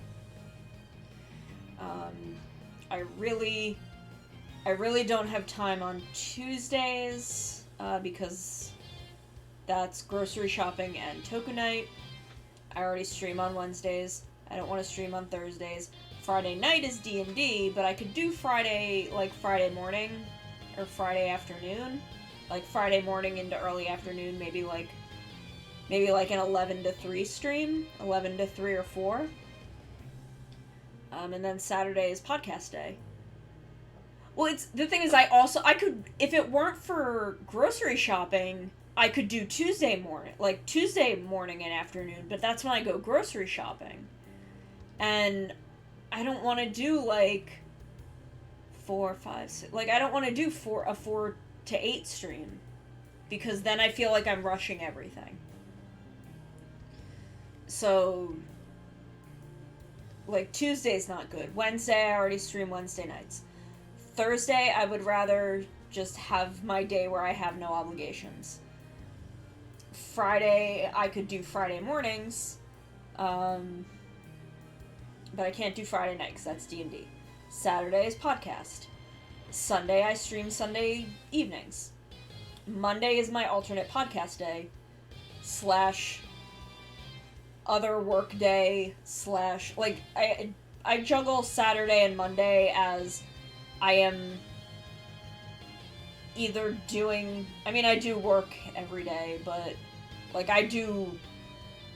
I really don't have time on Tuesdays, because that's grocery shopping and Toku Night. I already stream on Wednesdays. I don't want to stream on Thursdays. Friday night is D&D, but I could do Friday, like, Friday morning or Friday afternoon. like Friday morning into early afternoon, maybe like an 11 to 3 stream, 11 to 3 or 4. And then Saturday is podcast day. Well, it's the thing is, I could, if it weren't for grocery shopping, I could do Tuesday morning and afternoon, but that's when I go grocery shopping. And I don't want to do like 4, 5, 6, like I don't want to do a 4 to 8 stream, because then I feel like I'm rushing everything. So, like, Tuesday's not good. Wednesday, I already stream Wednesday nights. Thursday, I would rather just have my day where I have no obligations. Friday, I could do Friday mornings, but I can't do Friday night because that's D&D. Saturday is podcast. Sunday, I stream Sunday evenings. Monday is my alternate podcast day, / other work day / like I juggle Saturday and Monday as I am either doing, I mean, I do work every day, but like I do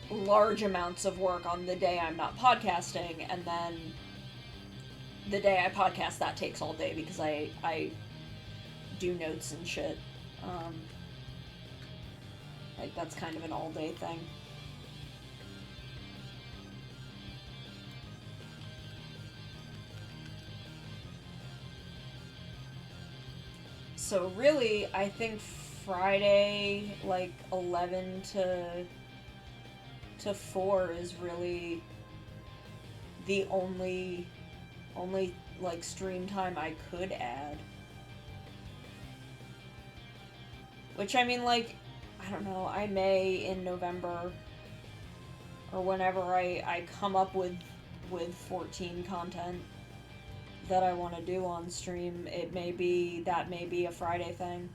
large amounts of work on the day I'm not podcasting, and then the day I podcast, that takes all day because I do notes and shit. Like that's kind of an all day thing. So really, I think Friday, like 11 to 4 is really the only like stream time I could add. Which, I mean, like, I don't know, I may in November or whenever I come up with 14 content that I want to do on stream, that may be a Friday thing.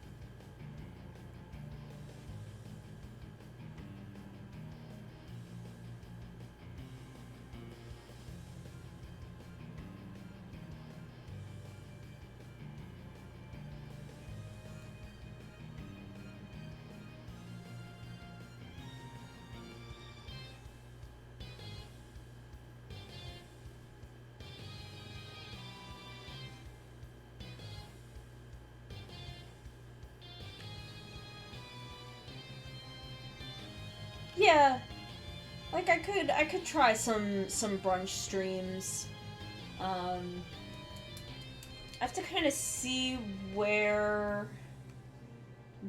Yeah, like I could try some brunch streams. I have to kind of see where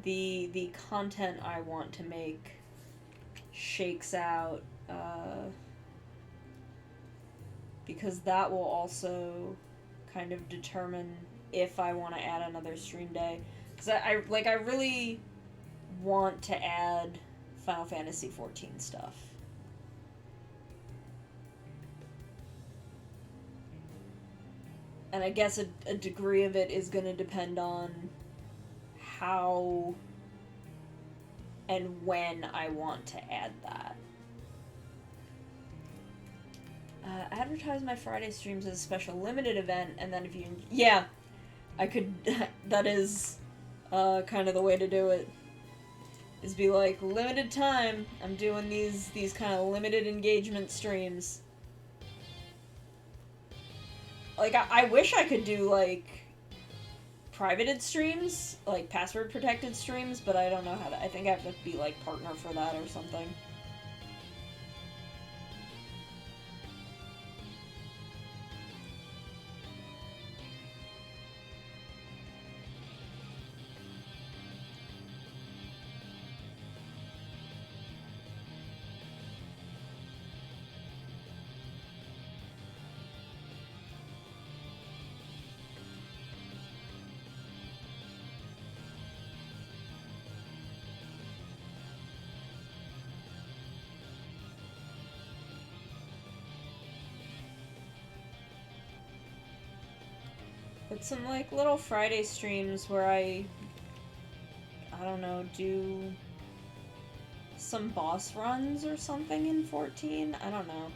the content I want to make shakes out, because that will also kind of determine if I want to add another stream day. Because I really want to add Final Fantasy XIV stuff. And I guess a degree of it is going to depend on how and when I want to add that. Advertise my Friday streams as a special limited event, and then if you... Yeah, I could... that is kind of the way to do it. Is be like, limited time, I'm doing these kind of limited engagement streams. Like, I wish I could do, like, privated streams, like, password-protected streams, but I don't know how to... I think I have to be, like, partner for that or something. But some, like, little Friday streams where I don't know, do some boss runs or something in 14? I don't know.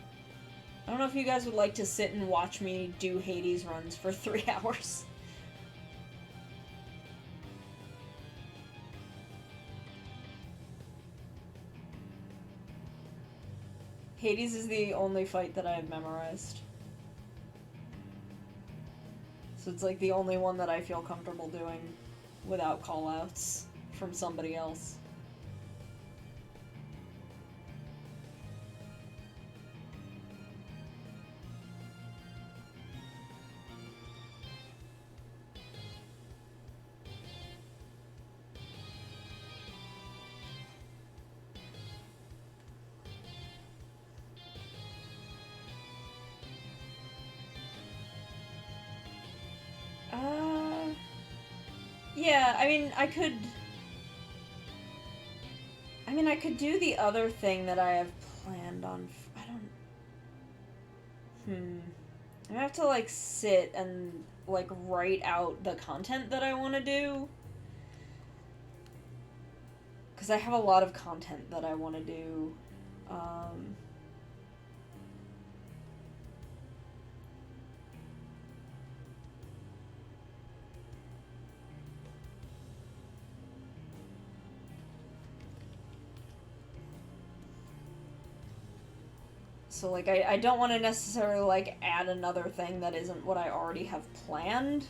I don't know if you guys would like to sit and watch me do Hades runs for 3 hours. Hades is the only fight that I have memorized. So it's like the only one that I feel comfortable doing without callouts from somebody else. Yeah, I could do the other thing that I have planned on. I don't. I have to, like, sit and, like, write out the content that I want to do. Because I have a lot of content that I want to do. So, like, I don't want to necessarily, like, add another thing that isn't what I already have planned.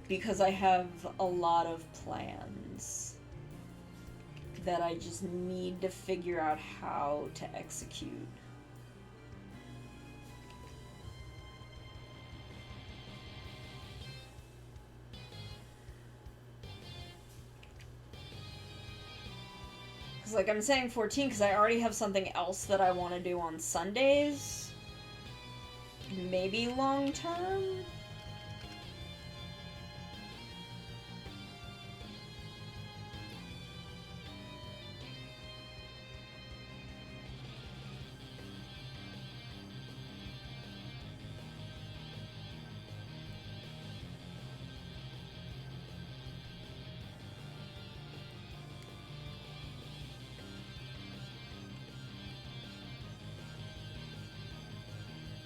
Because I have a lot of plans that I just need to figure out how to execute. Because, like, I'm saying 14 because I already have something else that I want to do on Sundays. Maybe long term?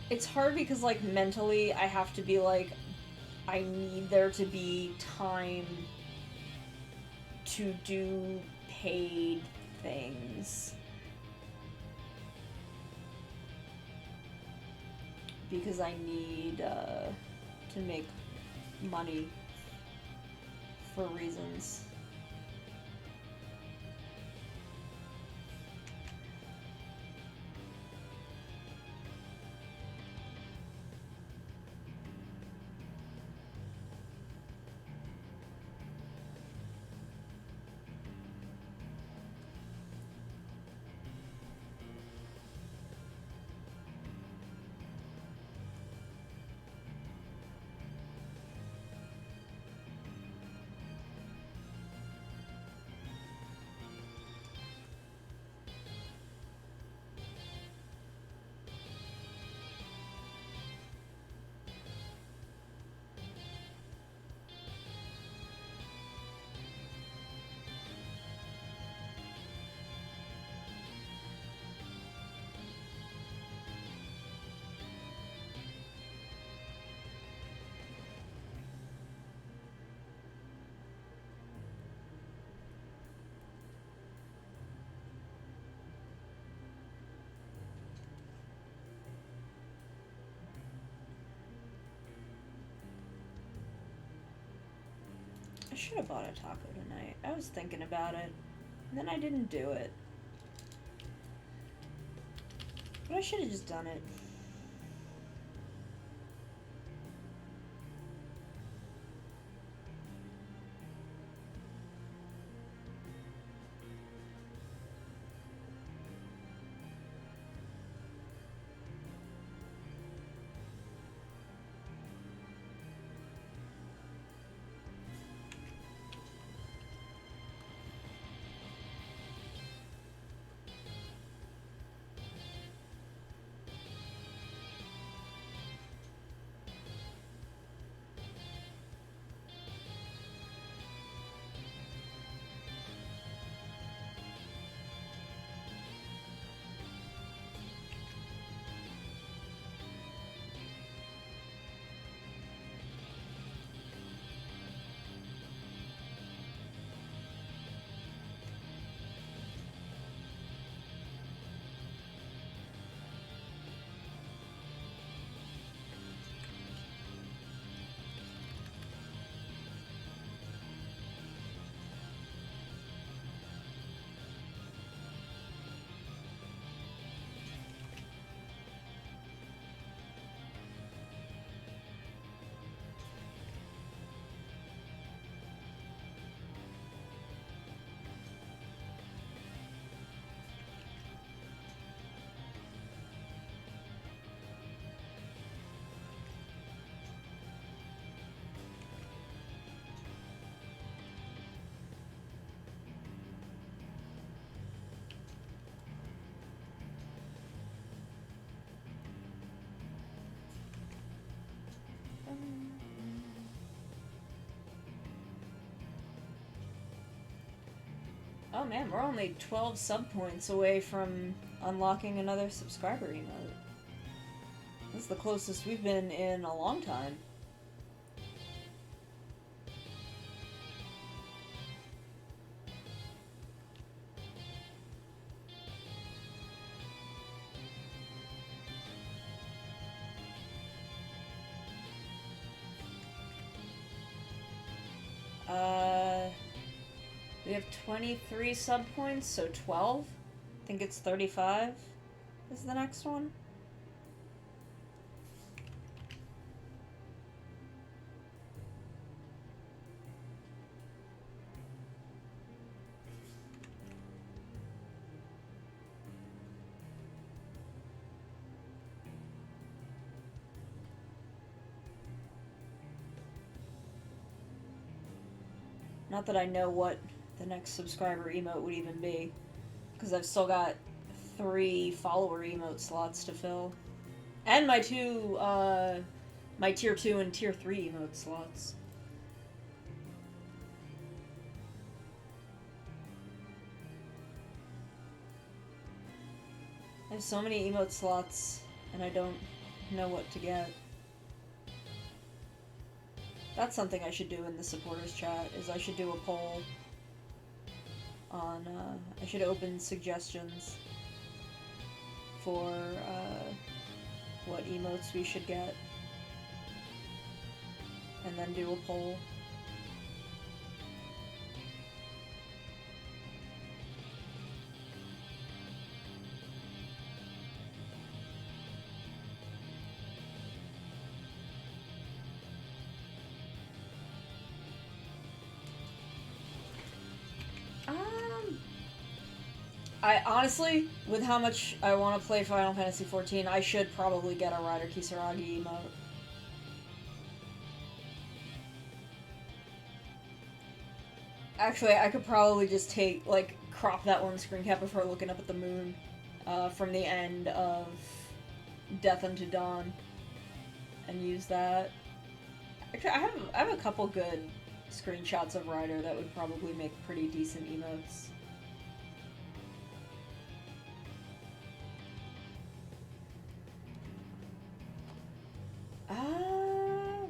It's hard because, like, mentally I have to be like, I need there to be time to do paid things. Because I need to make money for reasons. I should have bought a taco tonight. I was thinking about it. And then I didn't do it. But I should have just done it. Oh man, we're only 12 sub points away from unlocking another subscriber emote. This is the closest we've been in a long time. We have 23 sub points, so 12? I think it's 35 is the next one. Not that I know what the next subscriber emote would even be, because I've still got 3 follower emote slots to fill. And my my tier 2 and tier 3 emote slots. I have so many emote slots, and I don't know what to get. That's something I should do in the supporters chat, is I should do a poll on, I should open suggestions for, what emotes we should get. And then do a poll. I honestly, with how much I want to play Final Fantasy XIV, I should probably get a Rider Kisaragi emote. Actually, I could probably just take, like, crop that one screen cap of her looking up at the moon from the end of Death Unto Dawn and use that. Actually, I have a couple good screenshots of Rider that would probably make pretty decent emotes.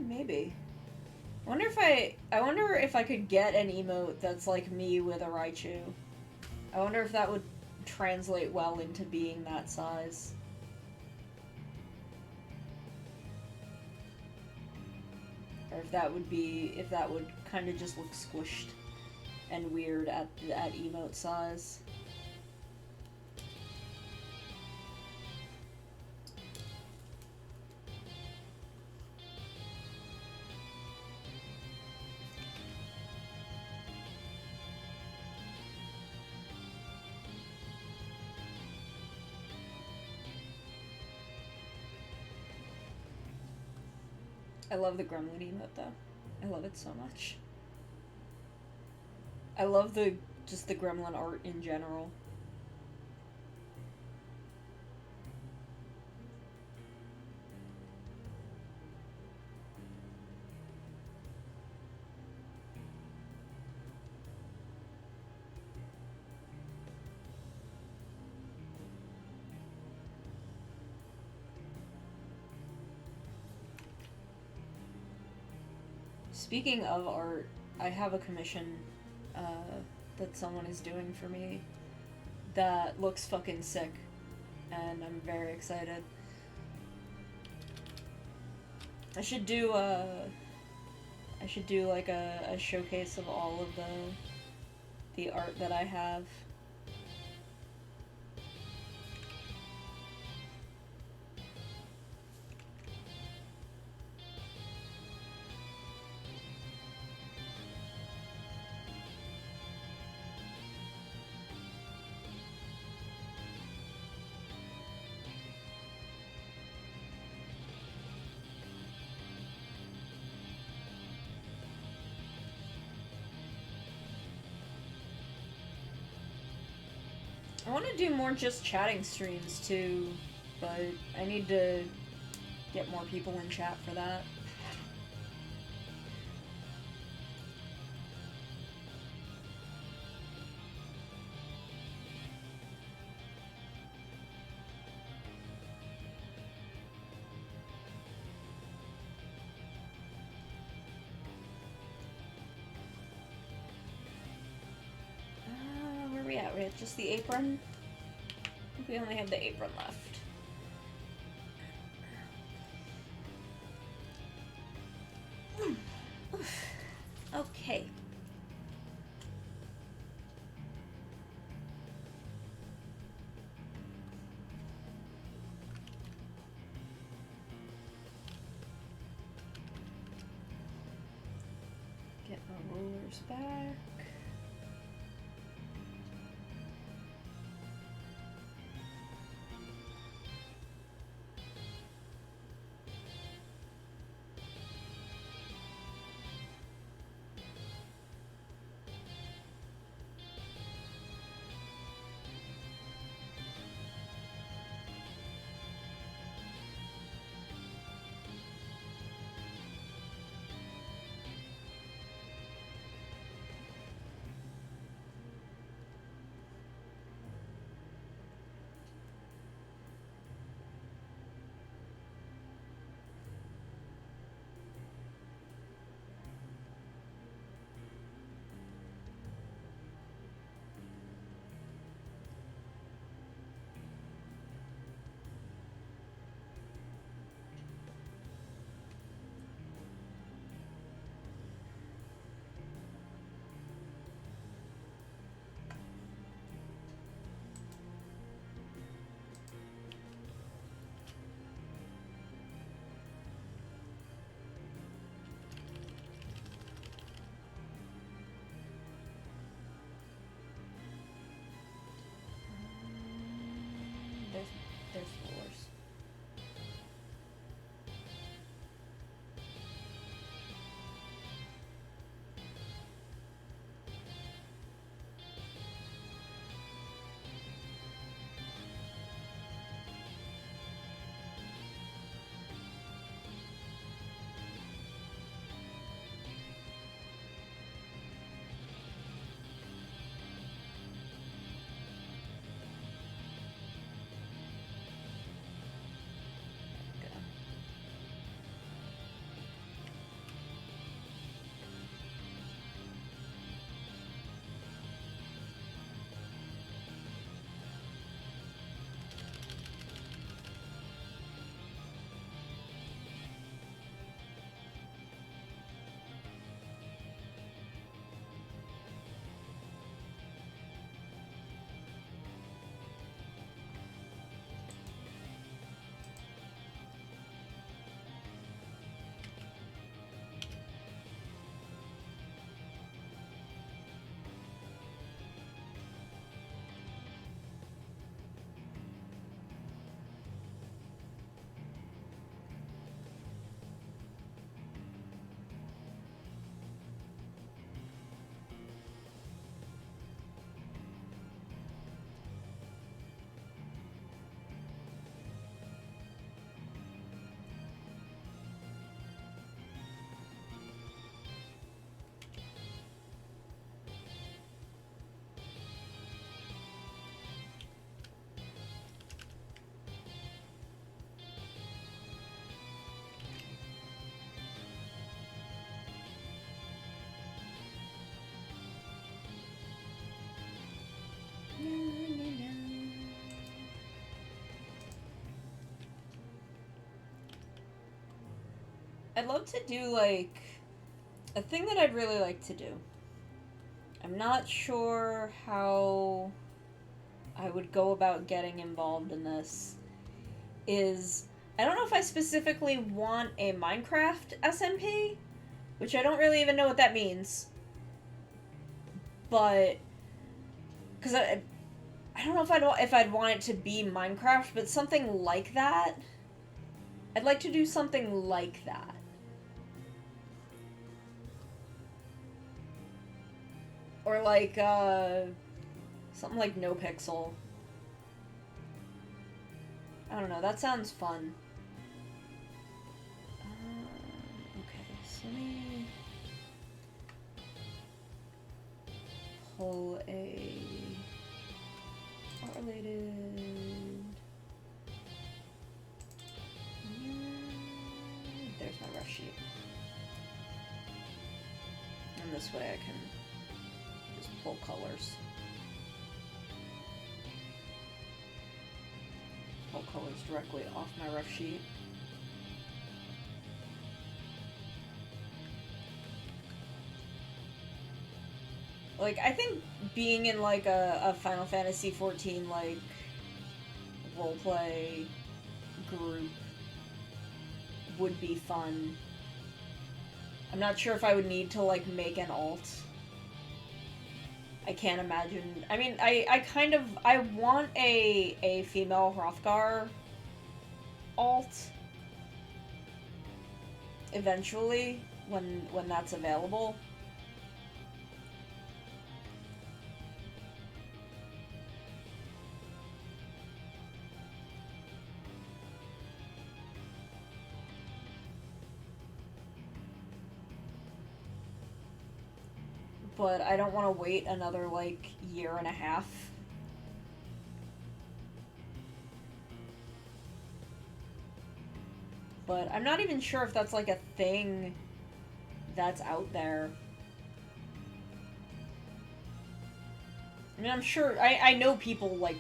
Maybe. I wonder if I could get an emote that's like me with a Raichu. I wonder if that would translate well into being that size. Or if that would kind of just look squished and weird at emote size. I love the Gremlin emote though. I love it so much. I love just the Gremlin art in general. Speaking of art, I have a commission that someone is doing for me that looks fucking sick, and I'm very excited. I should do like a showcase of all of the art that I have. I want to do more just chatting streams too, but I need to get more people in chat for that. we at? We're at just the apron? I think we only have the apron left. Okay. Get our rollers back. There's rollers. I'd love to do, like, a thing that I'd really like to do. I'm not sure how I would go about getting involved in this. I don't know if I specifically want a Minecraft SMP, which I don't really even know what that means. But, because I don't know if I'd want it to be Minecraft, but something like that. I'd like to do something like that. Or like, something like No Pixel. I don't know, that sounds fun. Okay, so let me pull a related. There's my rush sheet. And this way I can just pull colors. pull colors directly off my ref sheet. Like, I think being in, like, a Final Fantasy XIV, like, roleplay group would be fun. I'm not sure if I would need to, like, make an alt. I can't imagine. I mean, I want a female Hrothgar alt eventually when that's available. But I don't want to wait another, like, year and a half. But I'm not even sure if that's, like, a thing that's out there. I mean, I'm sure, I know people, like,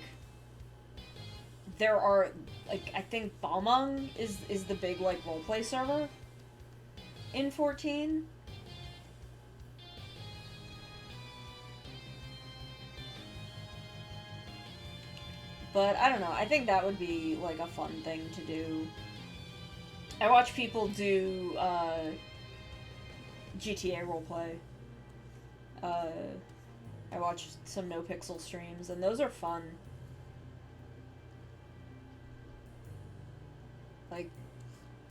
there are, like, I think Balmung is the big, like, roleplay server in 14. But, I don't know, I think that would be, like, a fun thing to do. I watch people do, GTA roleplay. I watch some NoPixel streams, and those are fun. Like,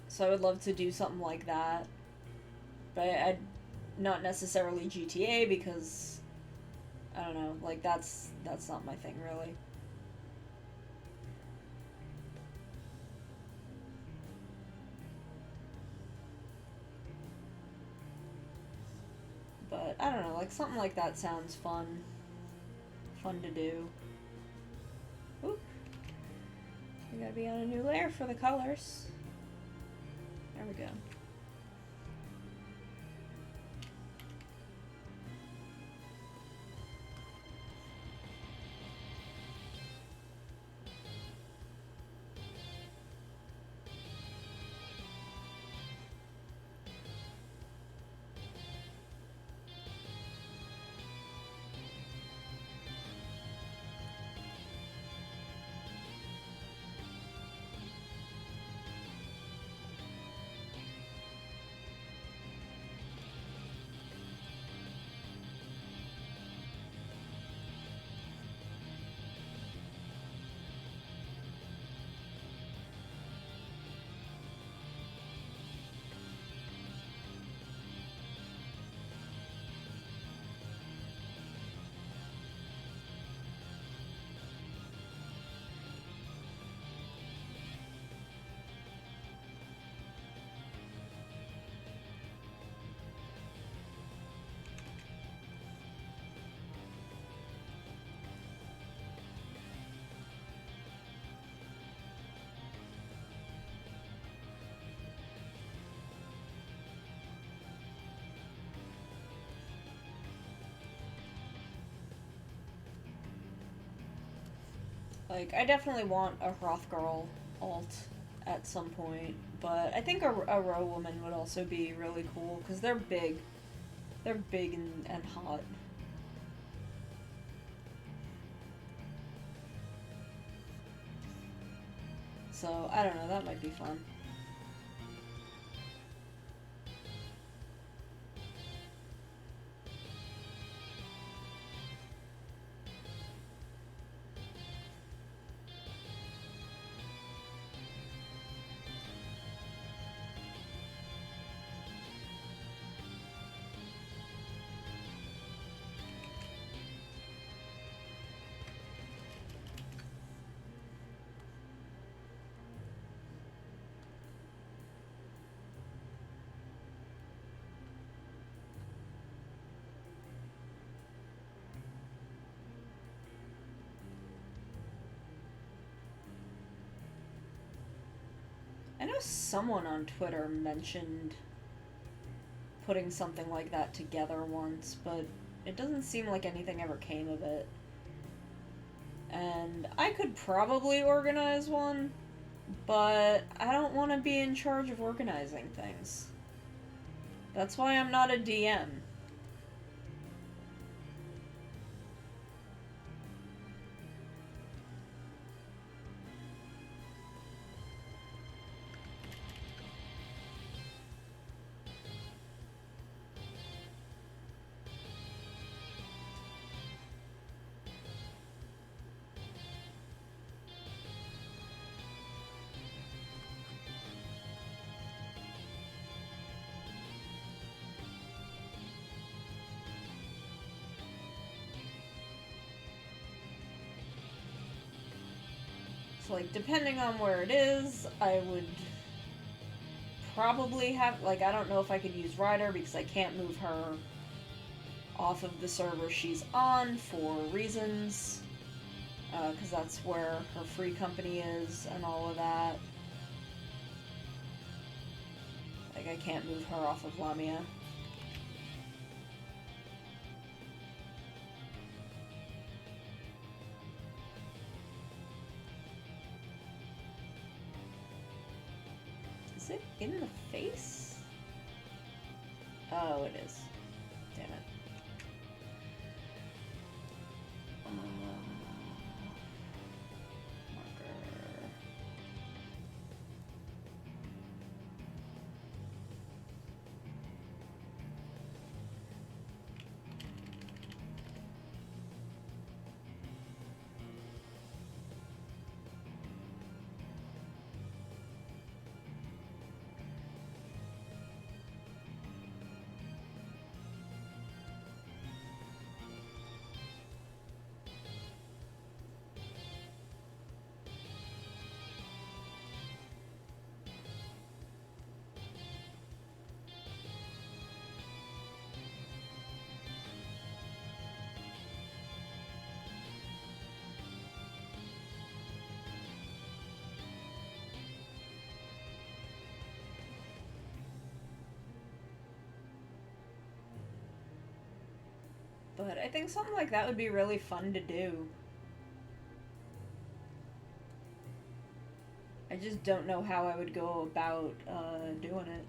so I would love to do something like that. But I'd not necessarily GTA, because, I don't know, like, that's not my thing, really. But, I don't know, like, something like that sounds fun. Fun to do. Oop. We gotta be on a new layer for the colors. There we go. Like, I definitely want a Hrothgar alt at some point, but I think a Row woman would also be really cool, because they're big. They're big and hot. So, I don't know, that might be fun. I know someone on Twitter mentioned putting something like that together once, but it doesn't seem like anything ever came of it. And I could probably organize one, but I don't want to be in charge of organizing things. That's why I'm not a DM. So, like, depending on where it is, I would probably have, like, I don't know if I could use Ryder because I can't move her off of the server she's on for reasons, because that's where her free company is and all of that. Like, I can't move her off of Lamia. Is it in the face? Oh, it is. Damn it. Marker. But I think something like that would be really fun to do. I just don't know how I would go about doing it.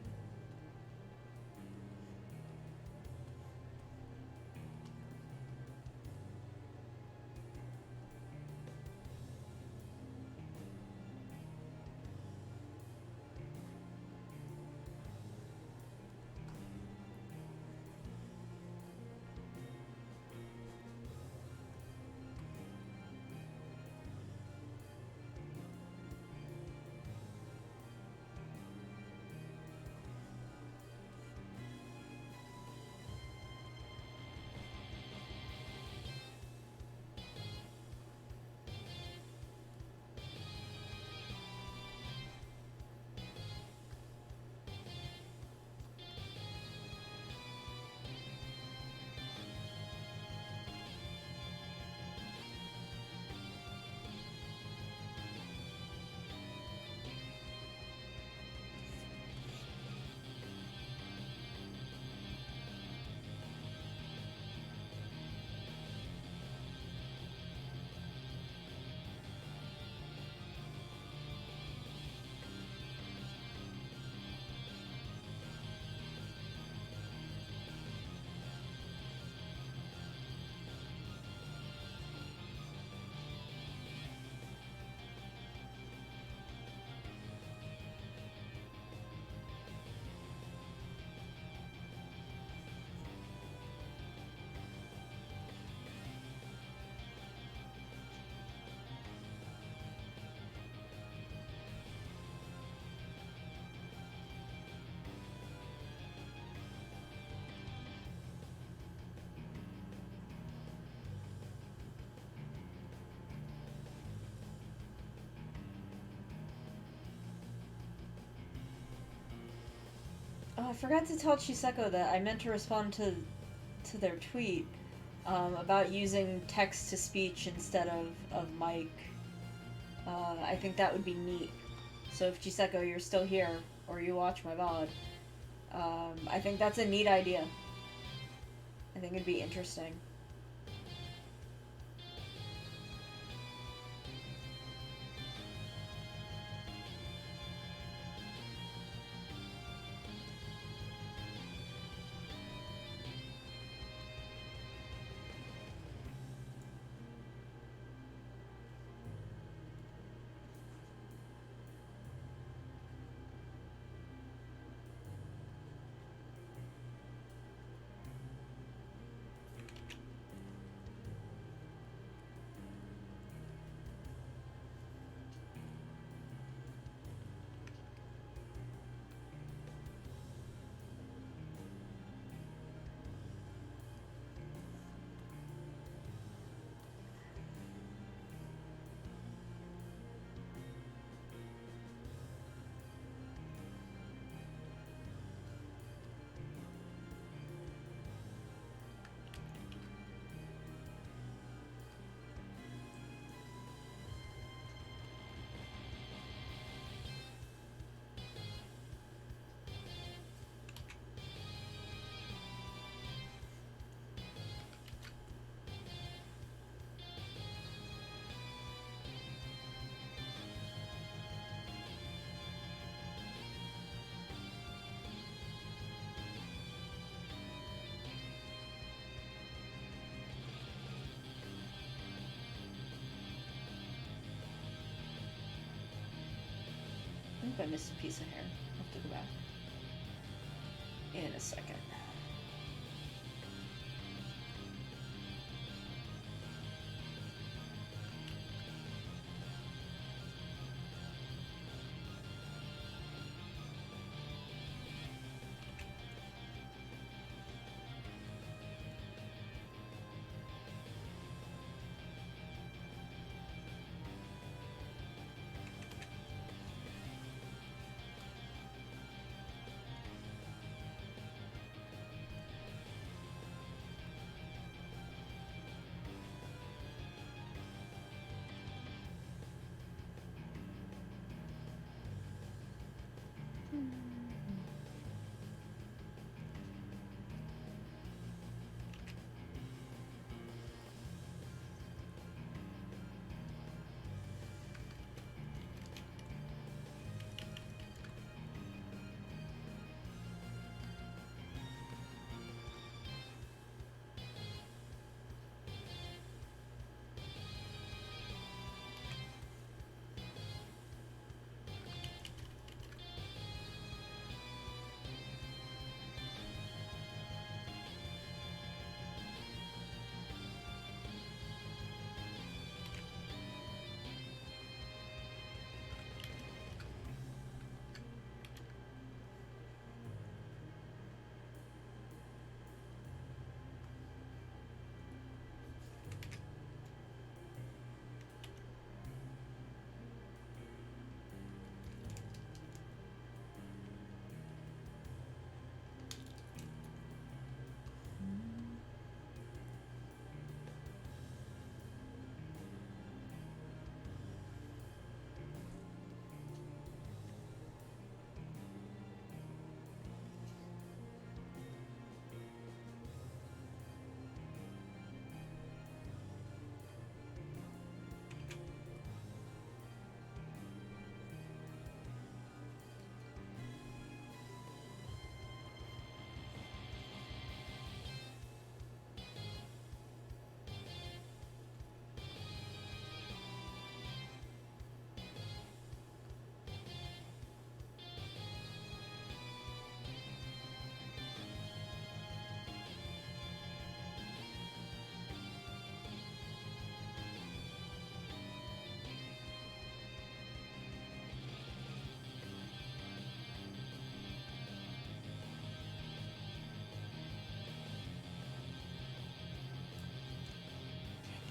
Oh, I forgot to tell Chiseko that I meant to respond to their tweet about using text to speech instead of mic. I think that would be neat. So if Chiseko, you're still here, or you watch my VOD, I think that's a neat idea. I think it'd be interesting. think I missed a piece of hair. I'll have to go back in a second.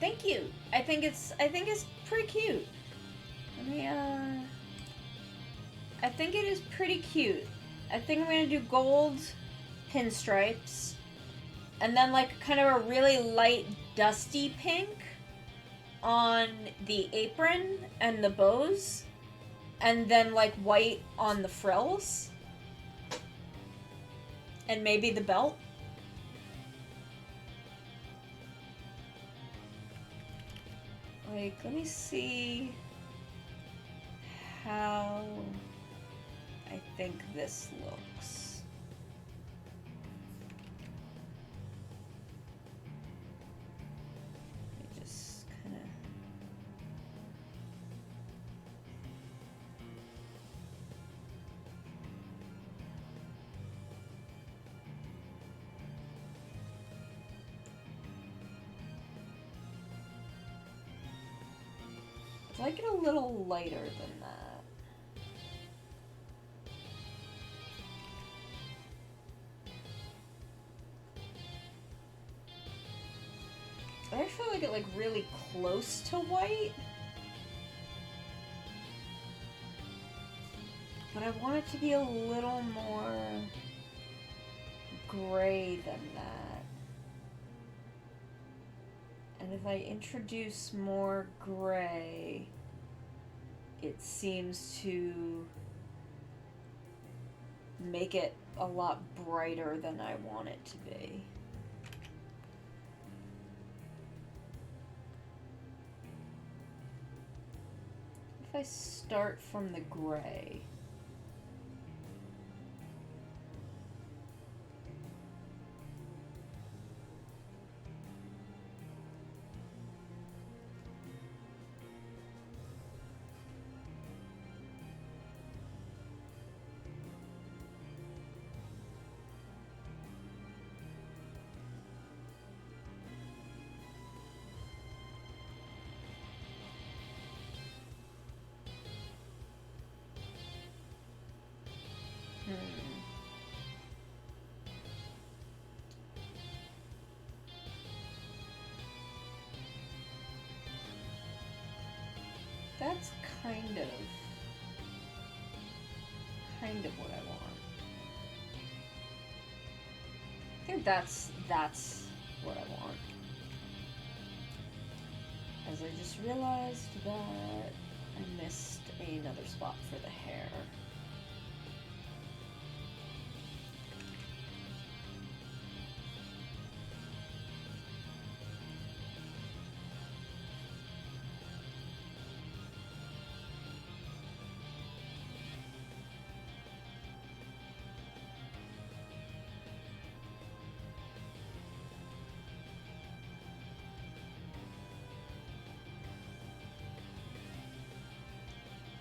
Thank you. I think it's pretty cute. Let me I think it is pretty cute. I think I'm gonna do gold pinstripes, and then like kind of a really light dusty pink on the apron and the bows, and then like white on the frills, and maybe the belt. Like, let me see how I think this looks. Let me just kind of... I'd like it a little lighter than that. I actually like it like really close to white. But I want it to be a little more gray than that. And if I introduce more gray, it seems to make it a lot brighter than I want it to be. If I start from the gray. That's kind of what I want. I think that's what I want. As I just realized that I missed another spot for the hair.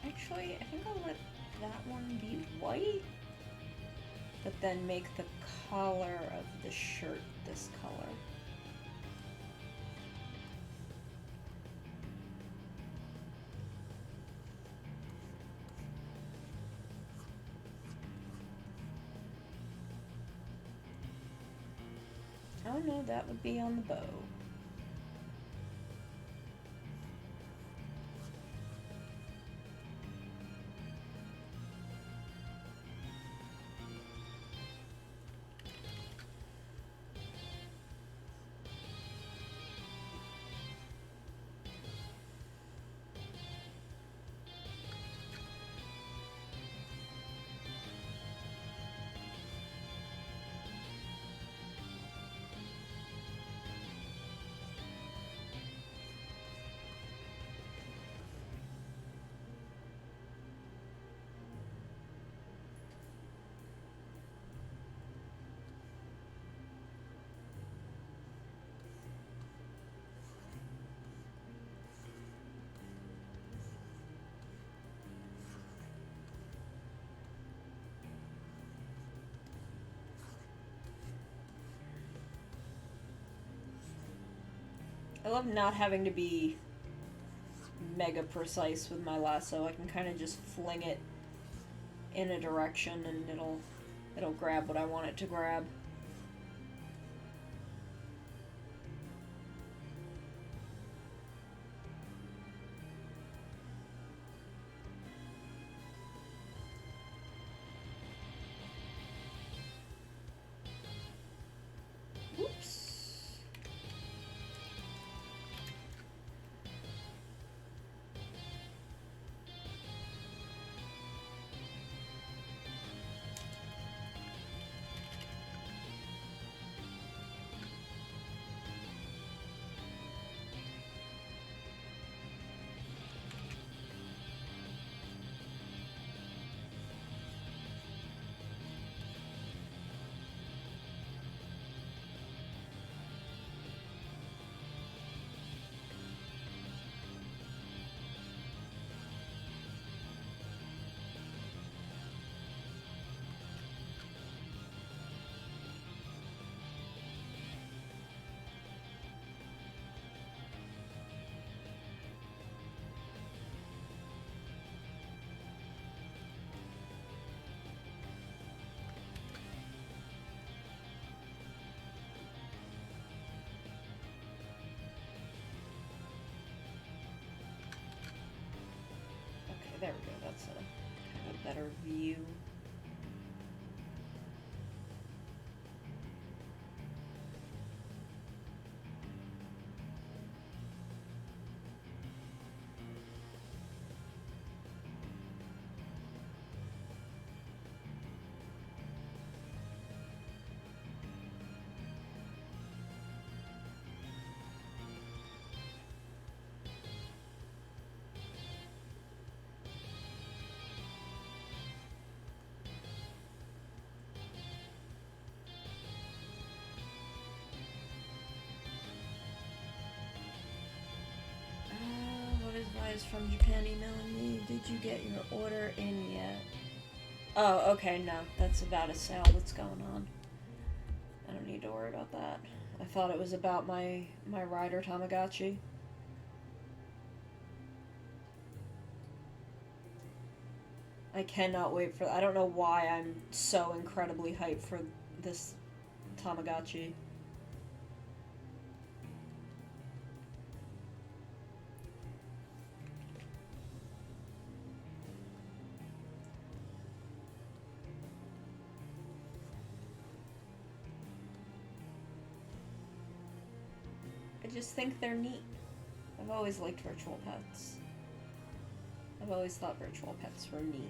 Actually, I think I'll let that one be white, but then make the collar of the shirt this color. Oh no, that would be on the bow. I love not having to be mega precise with my lasso. I can kind of just fling it in a direction and it'll grab what I want it to grab. There we go, that's a kind of better view. Is from Japan emailing me. Did you get your order in yet? Oh, okay, no. That's about a sale that's going on. I don't need to worry about that. I thought it was about my rider Tamagotchi. I cannot wait for. I don't know why I'm so incredibly hyped for this Tamagotchi. I just think they're neat. I've always liked virtual pets. I've always thought virtual pets were neat.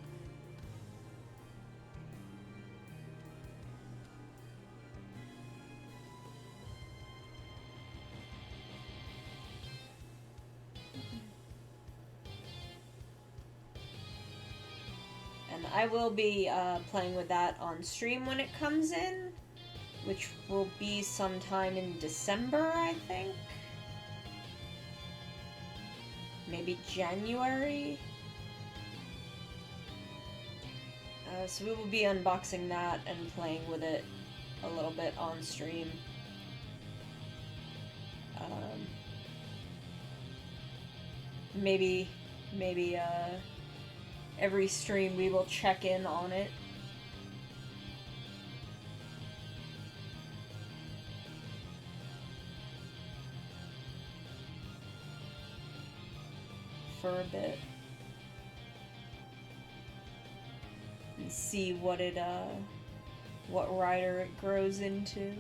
And I will be playing with that on stream when it comes in, which will be sometime in December, I think. Maybe January. So we will be unboxing that and playing with it a little bit on stream. Maybe every stream we will check in on it. For a bit. And see what rider it grows into.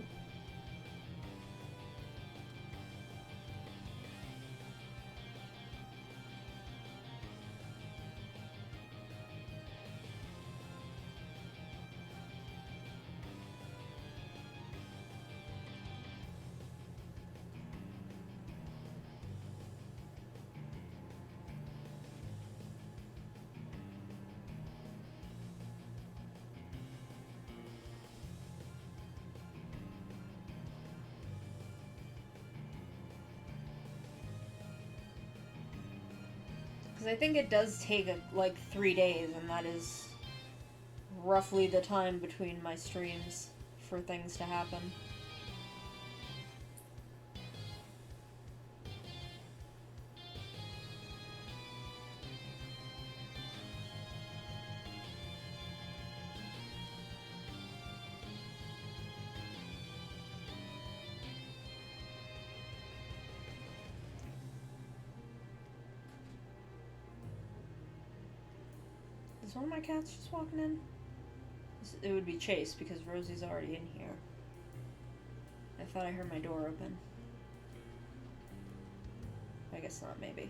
Because I think it does take like 3 days, and that is roughly the time between my streams for things to happen. Is one of my cats just walking in? It would be Chase, because Rosie's already in here. I thought I heard my door open. I guess not, maybe.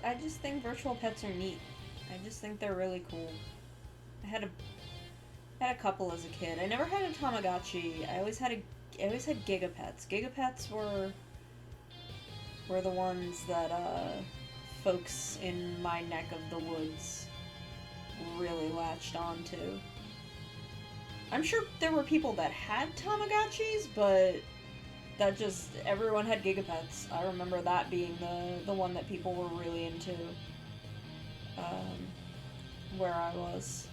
I just think virtual pets are neat. I just think they're really cool. I had a couple as a kid. I never had a Tamagotchi. I always had Gigapets. Gigapets were the ones that folks in my neck of the woods really latched onto. I'm sure there were people that had Tamagotchis, but that just, everyone had Gigapets. I remember that being the one that people were really into, where I was.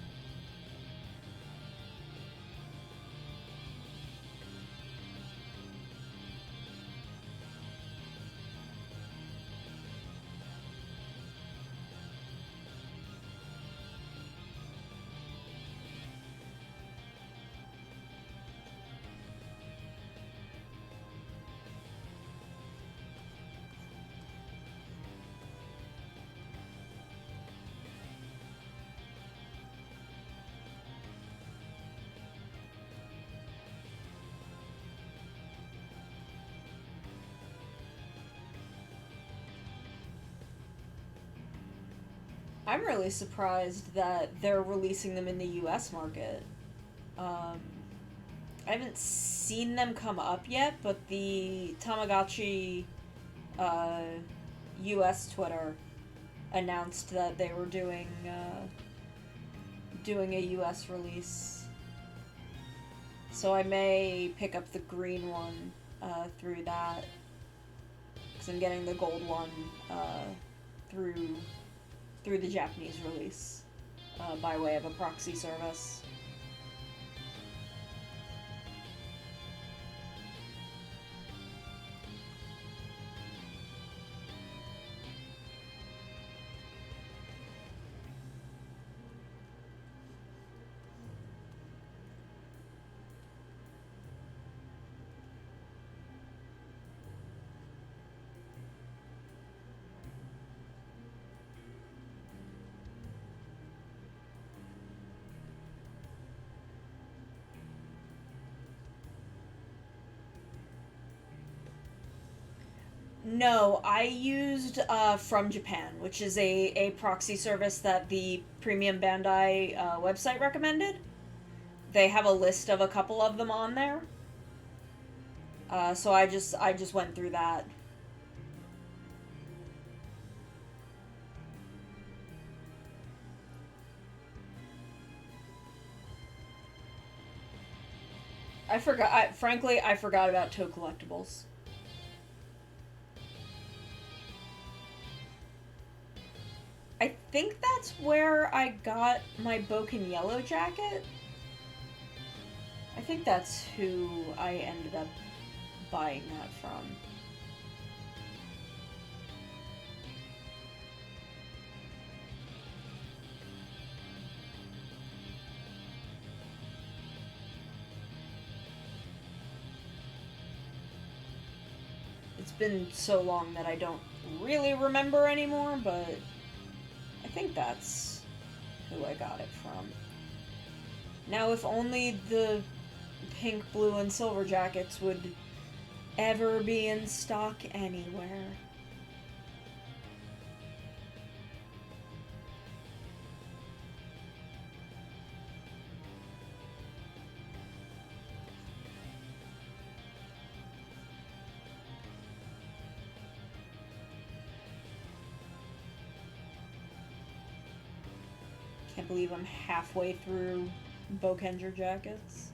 I'm really surprised that they're releasing them in the US market. I haven't seen them come up yet, but the Tamagotchi US Twitter announced that they were doing a US release. So I may pick up the green one through that, because I'm getting the gold one through the Japanese release by way of a proxy service. No, I used From Japan, which is a proxy service that the Premium Bandai website recommended. They have a list of a couple of them on there. So I just went through that. Frankly, I forgot about Toe Collectibles. I think that's where I got my Boken Yellow jacket. I think that's who I ended up buying that from. It's been so long that I don't really remember anymore, but I think that's who I got it from. Now, if only the pink, blue, and silver jackets would ever be in stock anywhere. Can't believe I'm halfway through Bokenger jackets.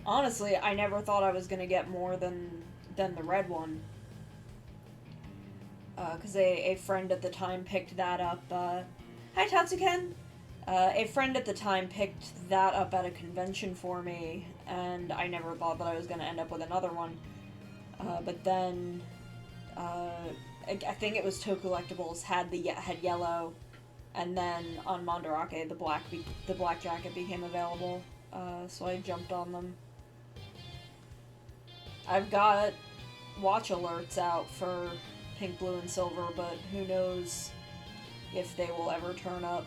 Honestly, I never thought I was gonna get more than the red one. Because a friend at the time picked that up. Hi, Tatsuken! A friend at the time picked that up at a convention for me, and I never thought that I was gonna end up with another one. But then, I think it was Toe Collectibles had yellow, and then on Mandarake the black jacket became available. So I jumped on them. I've got watch alerts out for pink, blue, and silver, but who knows if they will ever turn up.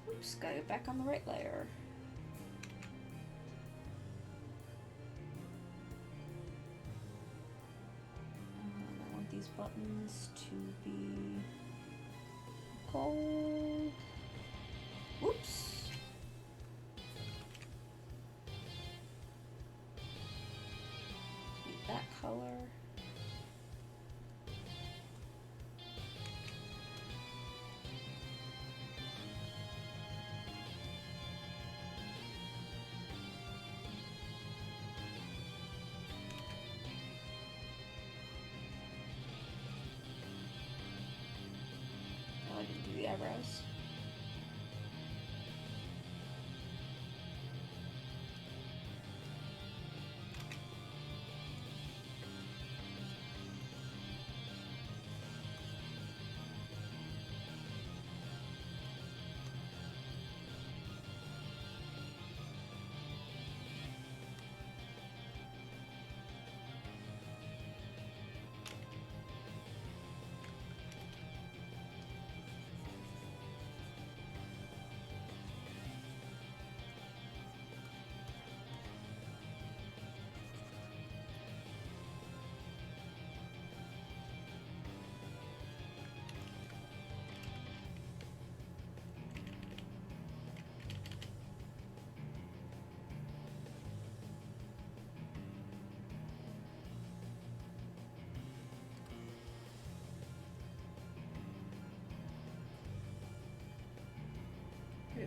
Oops, gotta get back on the right layer. I want these buttons to be gold. Whoops. Need that color. The eyebrows.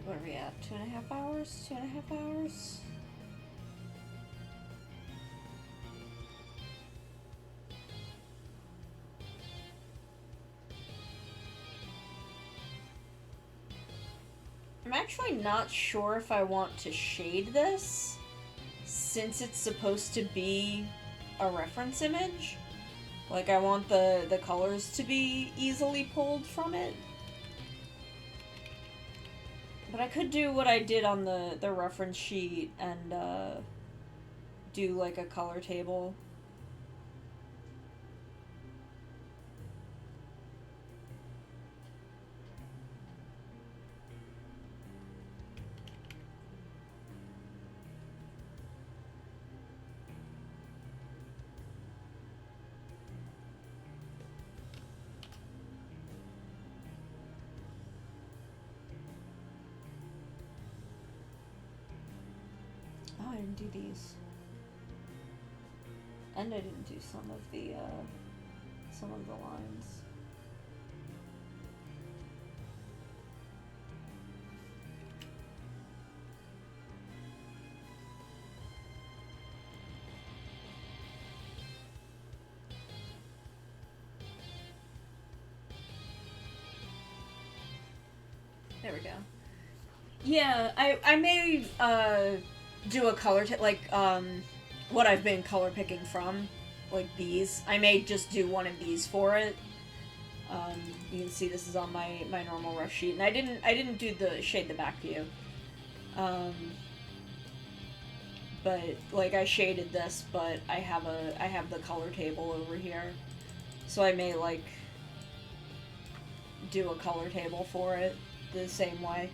What are we at? 2.5 hours? 2.5 hours? I'm actually not sure if I want to shade this, since it's supposed to be a reference image. Like, I want the colors to be easily pulled from it. But I could do what I did on the reference sheet and do like a color table. Oh, I didn't do these. And I didn't do some of the lines. There we go. Yeah, I may do a color like what I've been color picking from, like these. I may just do one of these for it. You can see this is on my normal rough sheet, and I didn't do the shade the back view. But like I shaded this, but I have the color table over here, so I may like do a color table for it the same way.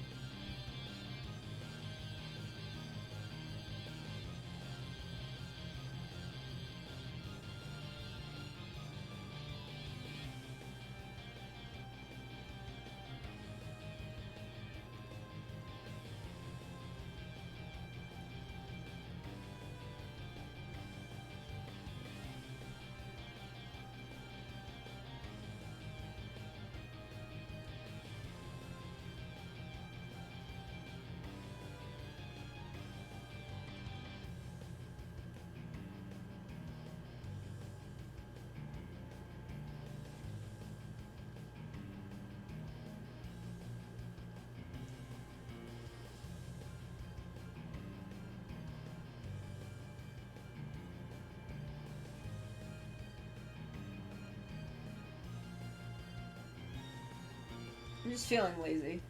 I'm just feeling lazy.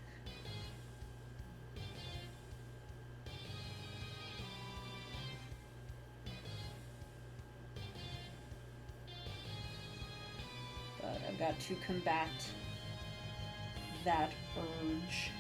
But I've got to combat that urge.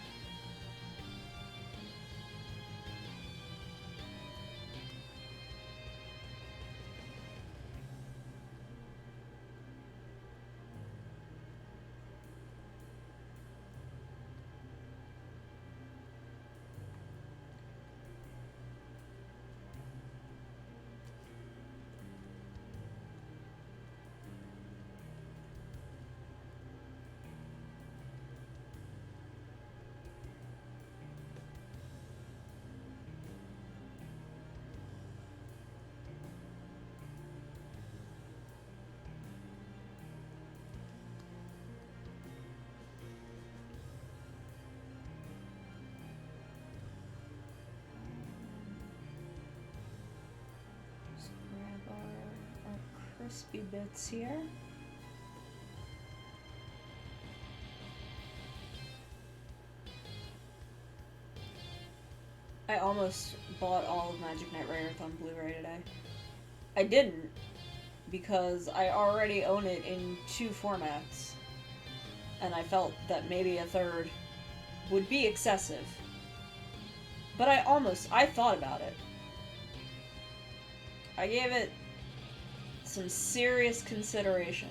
Crispy bits here. I almost bought all of Magic Knight Ray Earth on Blu-ray today. I didn't, because I already own it in 2 formats, and I felt that maybe a third would be excessive. But I thought about it. I gave it some serious consideration.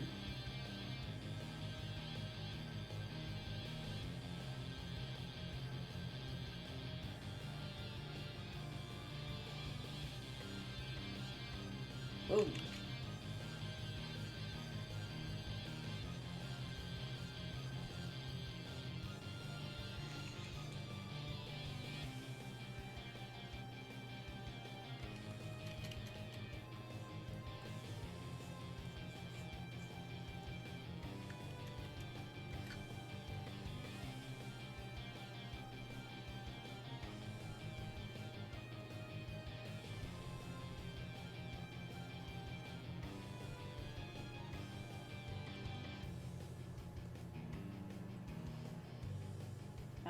Ooh.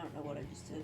I don't know what I just did.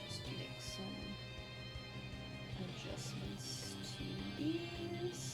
Just make some adjustments to these.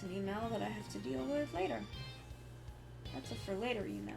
That's an email that I have to deal with later. That's a for later email.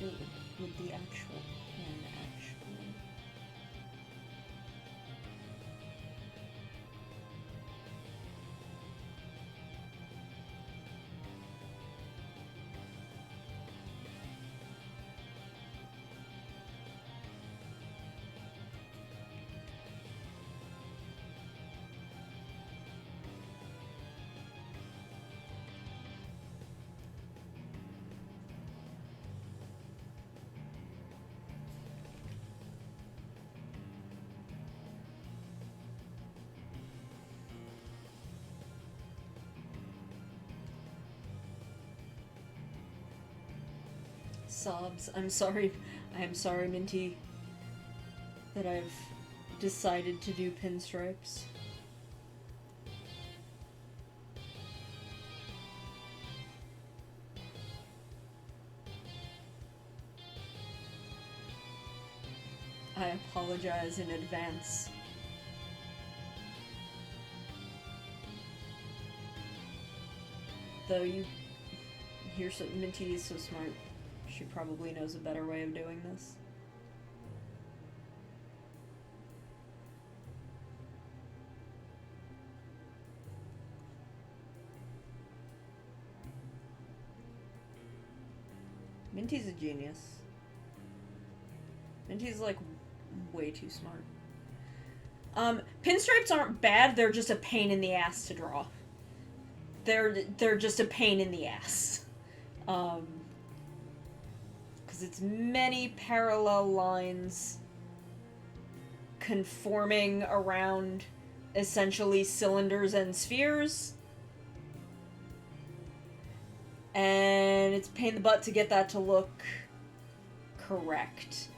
do with the actual pen, actually? Sobs. I'm sorry. I am sorry, Minty, that I've decided to do pinstripes. I apologize in advance. Though you're so, Minty is so smart. She probably knows a better way of doing this. Minty's a genius. Minty's like way too smart. Pinstripes aren't bad, they're just a pain in the ass to draw. They're just a pain in the ass. Because it's many parallel lines conforming around essentially cylinders and spheres. And it's a pain in the butt to get that to look correct.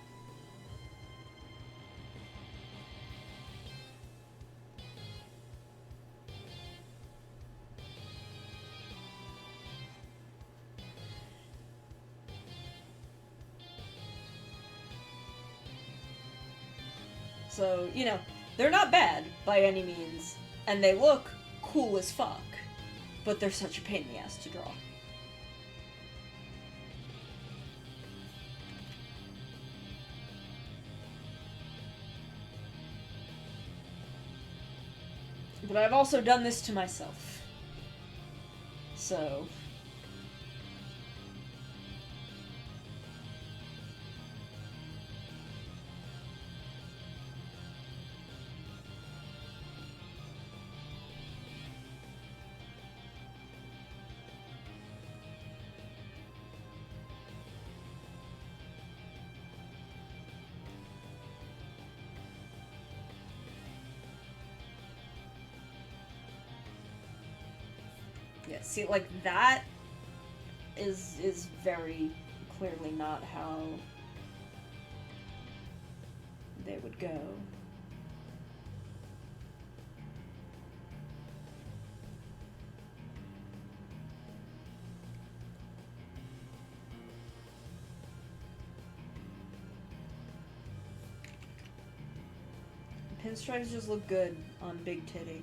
So, you know, they're not bad by any means, and they look cool as fuck, but they're such a pain in the ass to draw. But I've also done this to myself. So... yeah, see, like, that is very clearly not how they would go. Pinstripes just look good on Big Titty.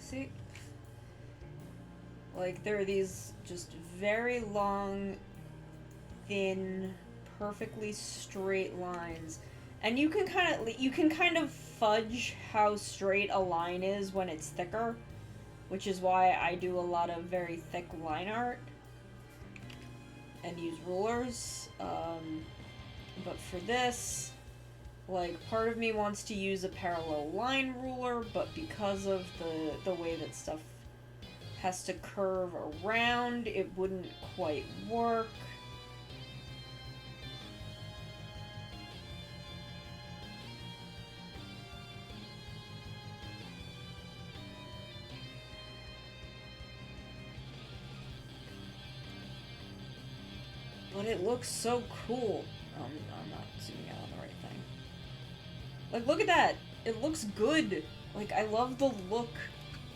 See? Like, there are these just very long, thin, perfectly straight lines. And you can kind of fudge how straight a line is when it's thicker, which is why I do a lot of very thick line art and use rulers. But for this, Like, part of me wants to use a parallel line ruler, but because of the way that stuff has to curve around, it wouldn't quite work. But it looks so cool. I'm not zooming out on the right thing. Like, look at that! It looks good! Like, I love the look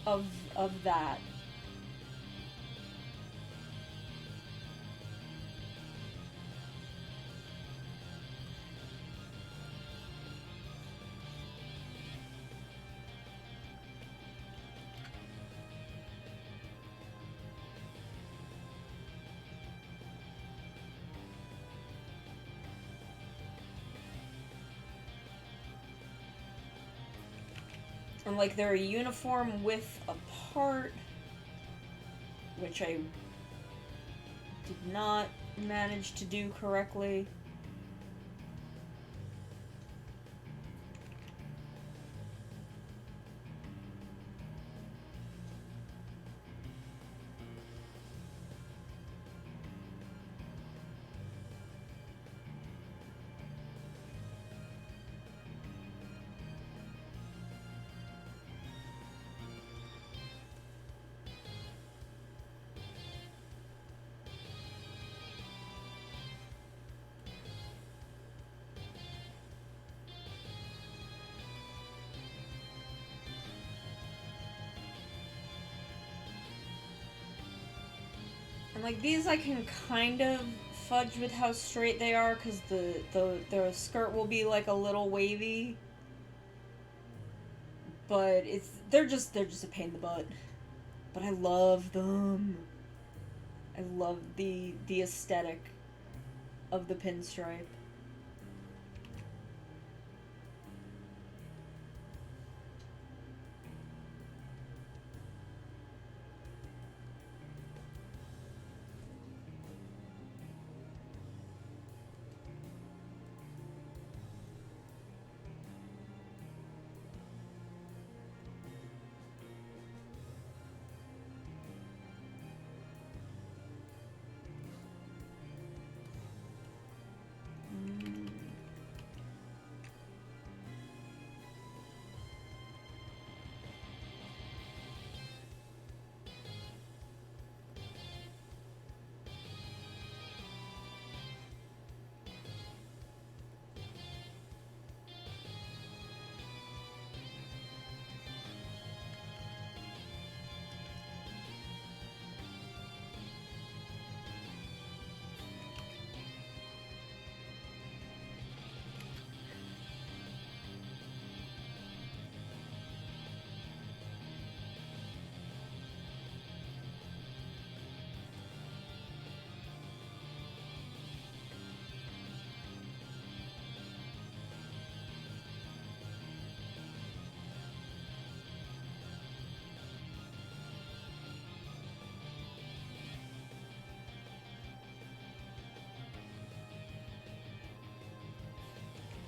of that. And, like, they're a uniform width apart, which I did not manage to do correctly. And, like, these I can kind of fudge with how straight they are, because the skirt will be, like, a little wavy. But they're just a pain in the butt. But I love them. I love the aesthetic of the pinstripe.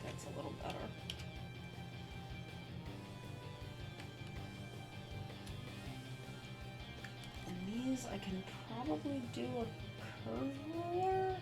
That's a little better. And these I can probably do a curve ruler.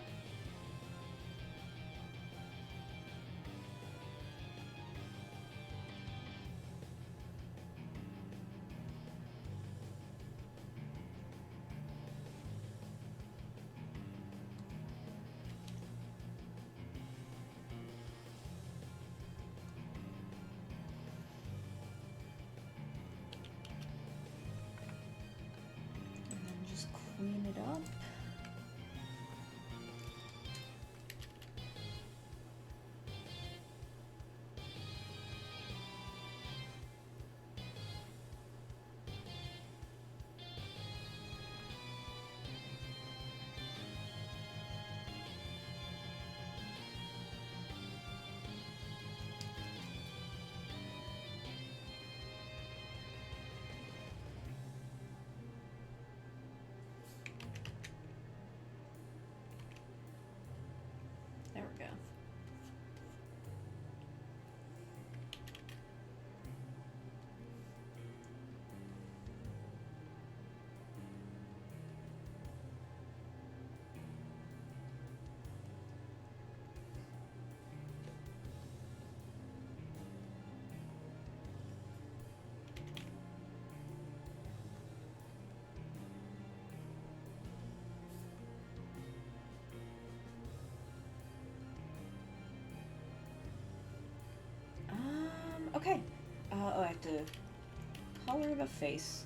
Clean it up. There we go. Okay. Oh, I have to color the face.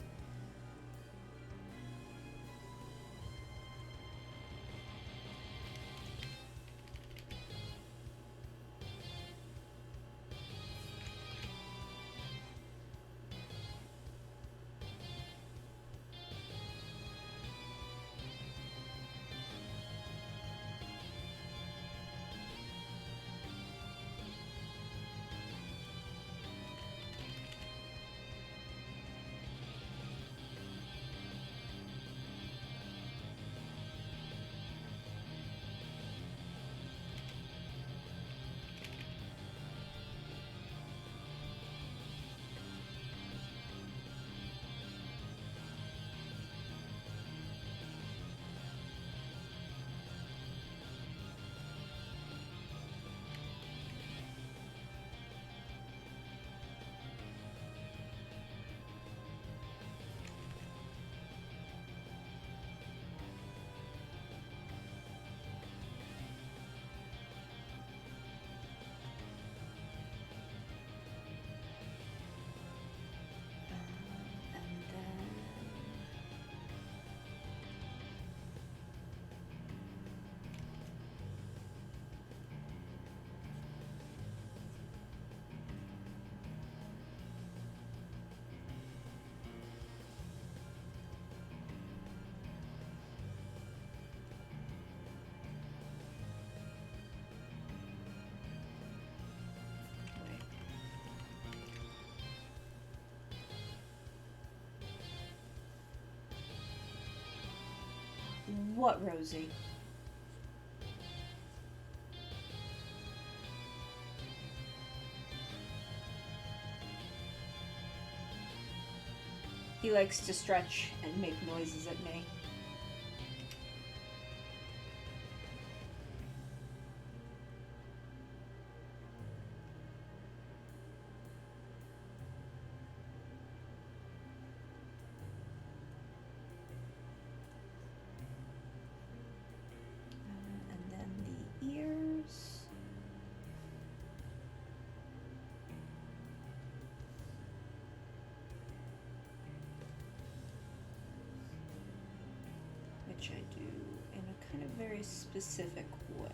What, Rosie? He likes to stretch and make noises at me. And then the ears. Which I do in a kind of very specific way.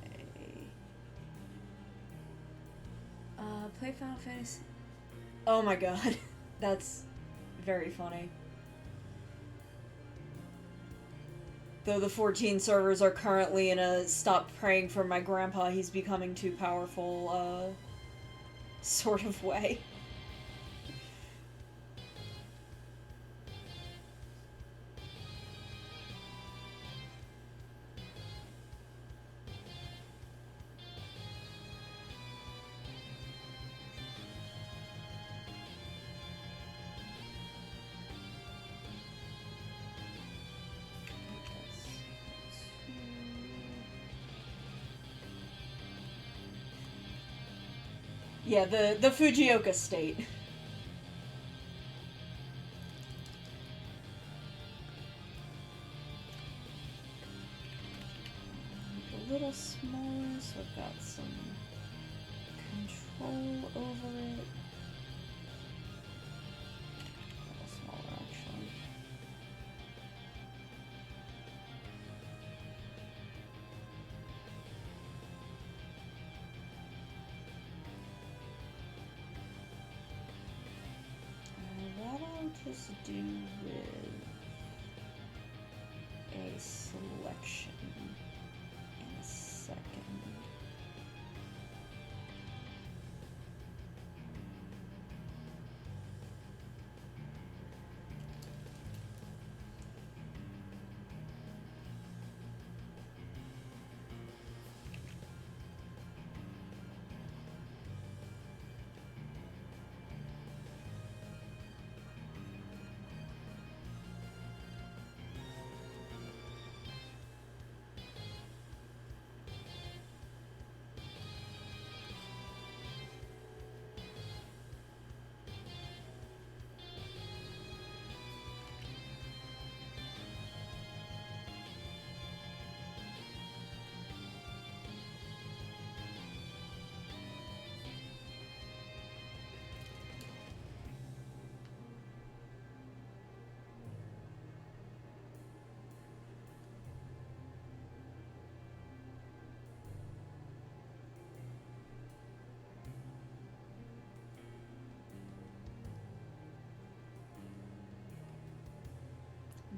Play Final Fantasy. Oh my god, that's very funny. Though the 14 servers are currently in a stop praying for my grandpa, he's becoming too powerful, sort of way. Yeah, the Fujioka state. A little smaller, so I've got some control over it. A little smaller, actually. That I'll just do with a selection in a second.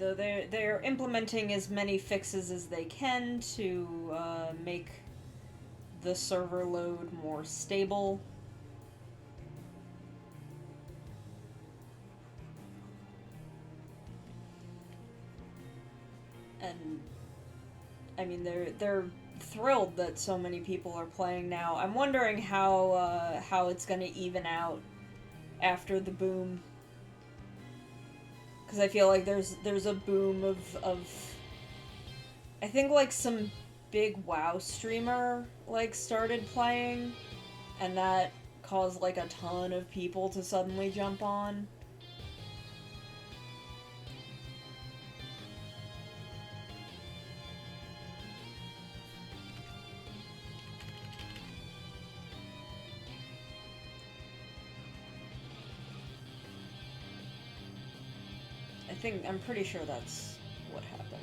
though they're implementing as many fixes as they can to make the server load more stable. And I mean, they're thrilled that so many people are playing now. I'm wondering how it's gonna even out after the boom, because I feel like there's a boom of I think like some big WoW streamer like started playing, and that caused like a ton of people to suddenly jump on. I'm pretty sure that's what happened.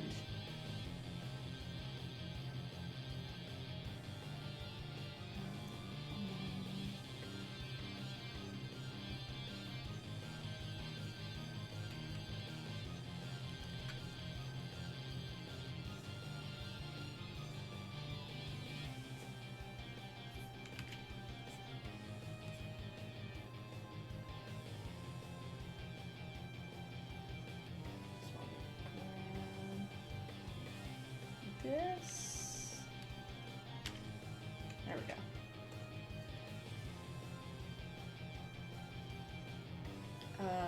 This. There we go.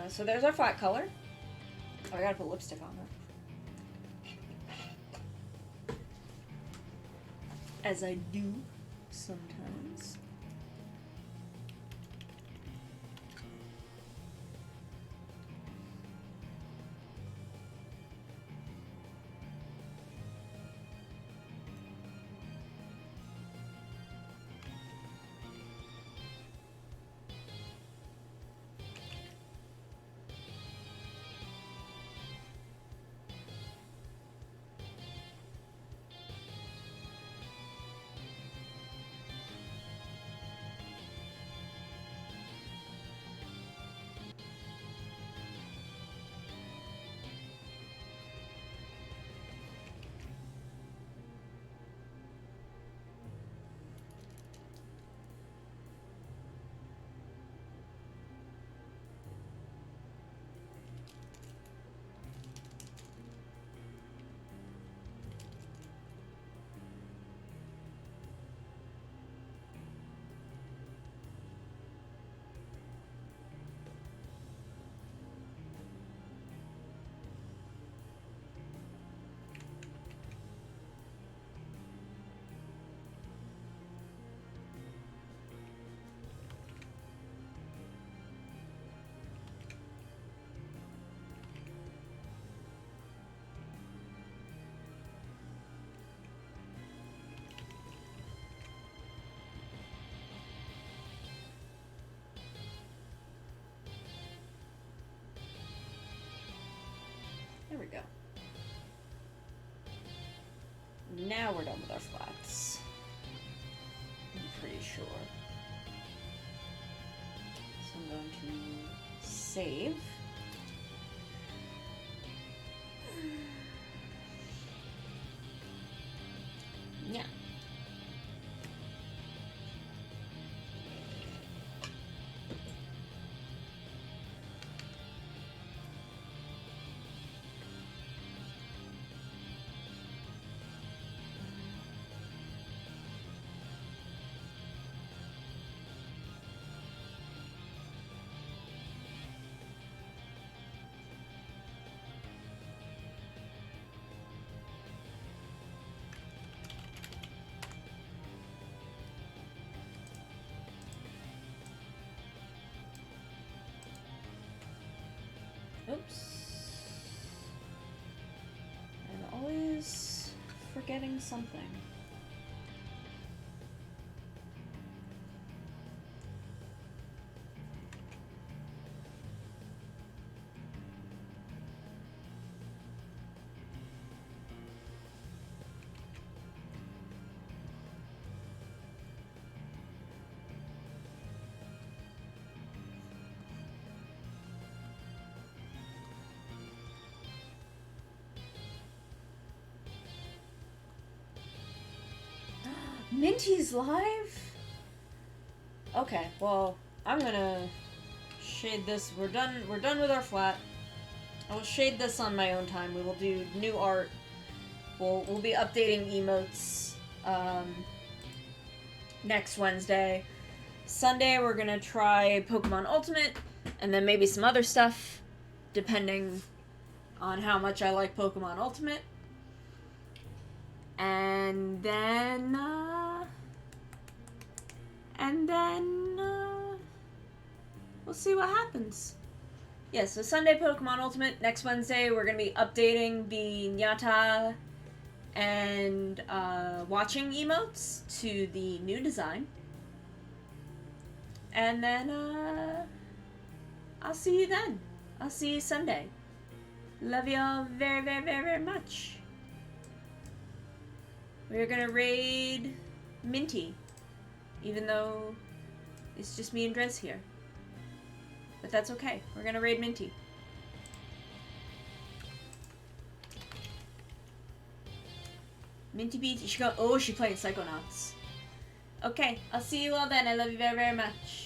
So there's our flat color. Oh, I gotta put lipstick on it. As I do sometimes. There we go. Now we're done with our flats. I'm pretty sure. So I'm going to save. Yeah. Oops. I'm always forgetting something. Minty's live? Okay, well, I'm gonna shade this. We're done with our flat. I will shade this on my own time. We will do new art. We'll be updating emotes next Wednesday. Sunday we're gonna try Pokemon Ultimate, and then maybe some other stuff, depending on how much I like Pokemon Ultimate. And then we'll see what happens. Yeah, so Sunday Pokemon Ultimate. Next Wednesday we're gonna be updating the Nyata and watching emotes to the new design. And then I'll see you then. I'll see you Sunday. Love y'all very, very, very, very much. We're gonna raid Minty, even though it's just me and Drez here. But that's okay. We're gonna raid Minty. Minty Beach. She playing Psychonauts. Okay, I'll see you all then. I love you very, very much.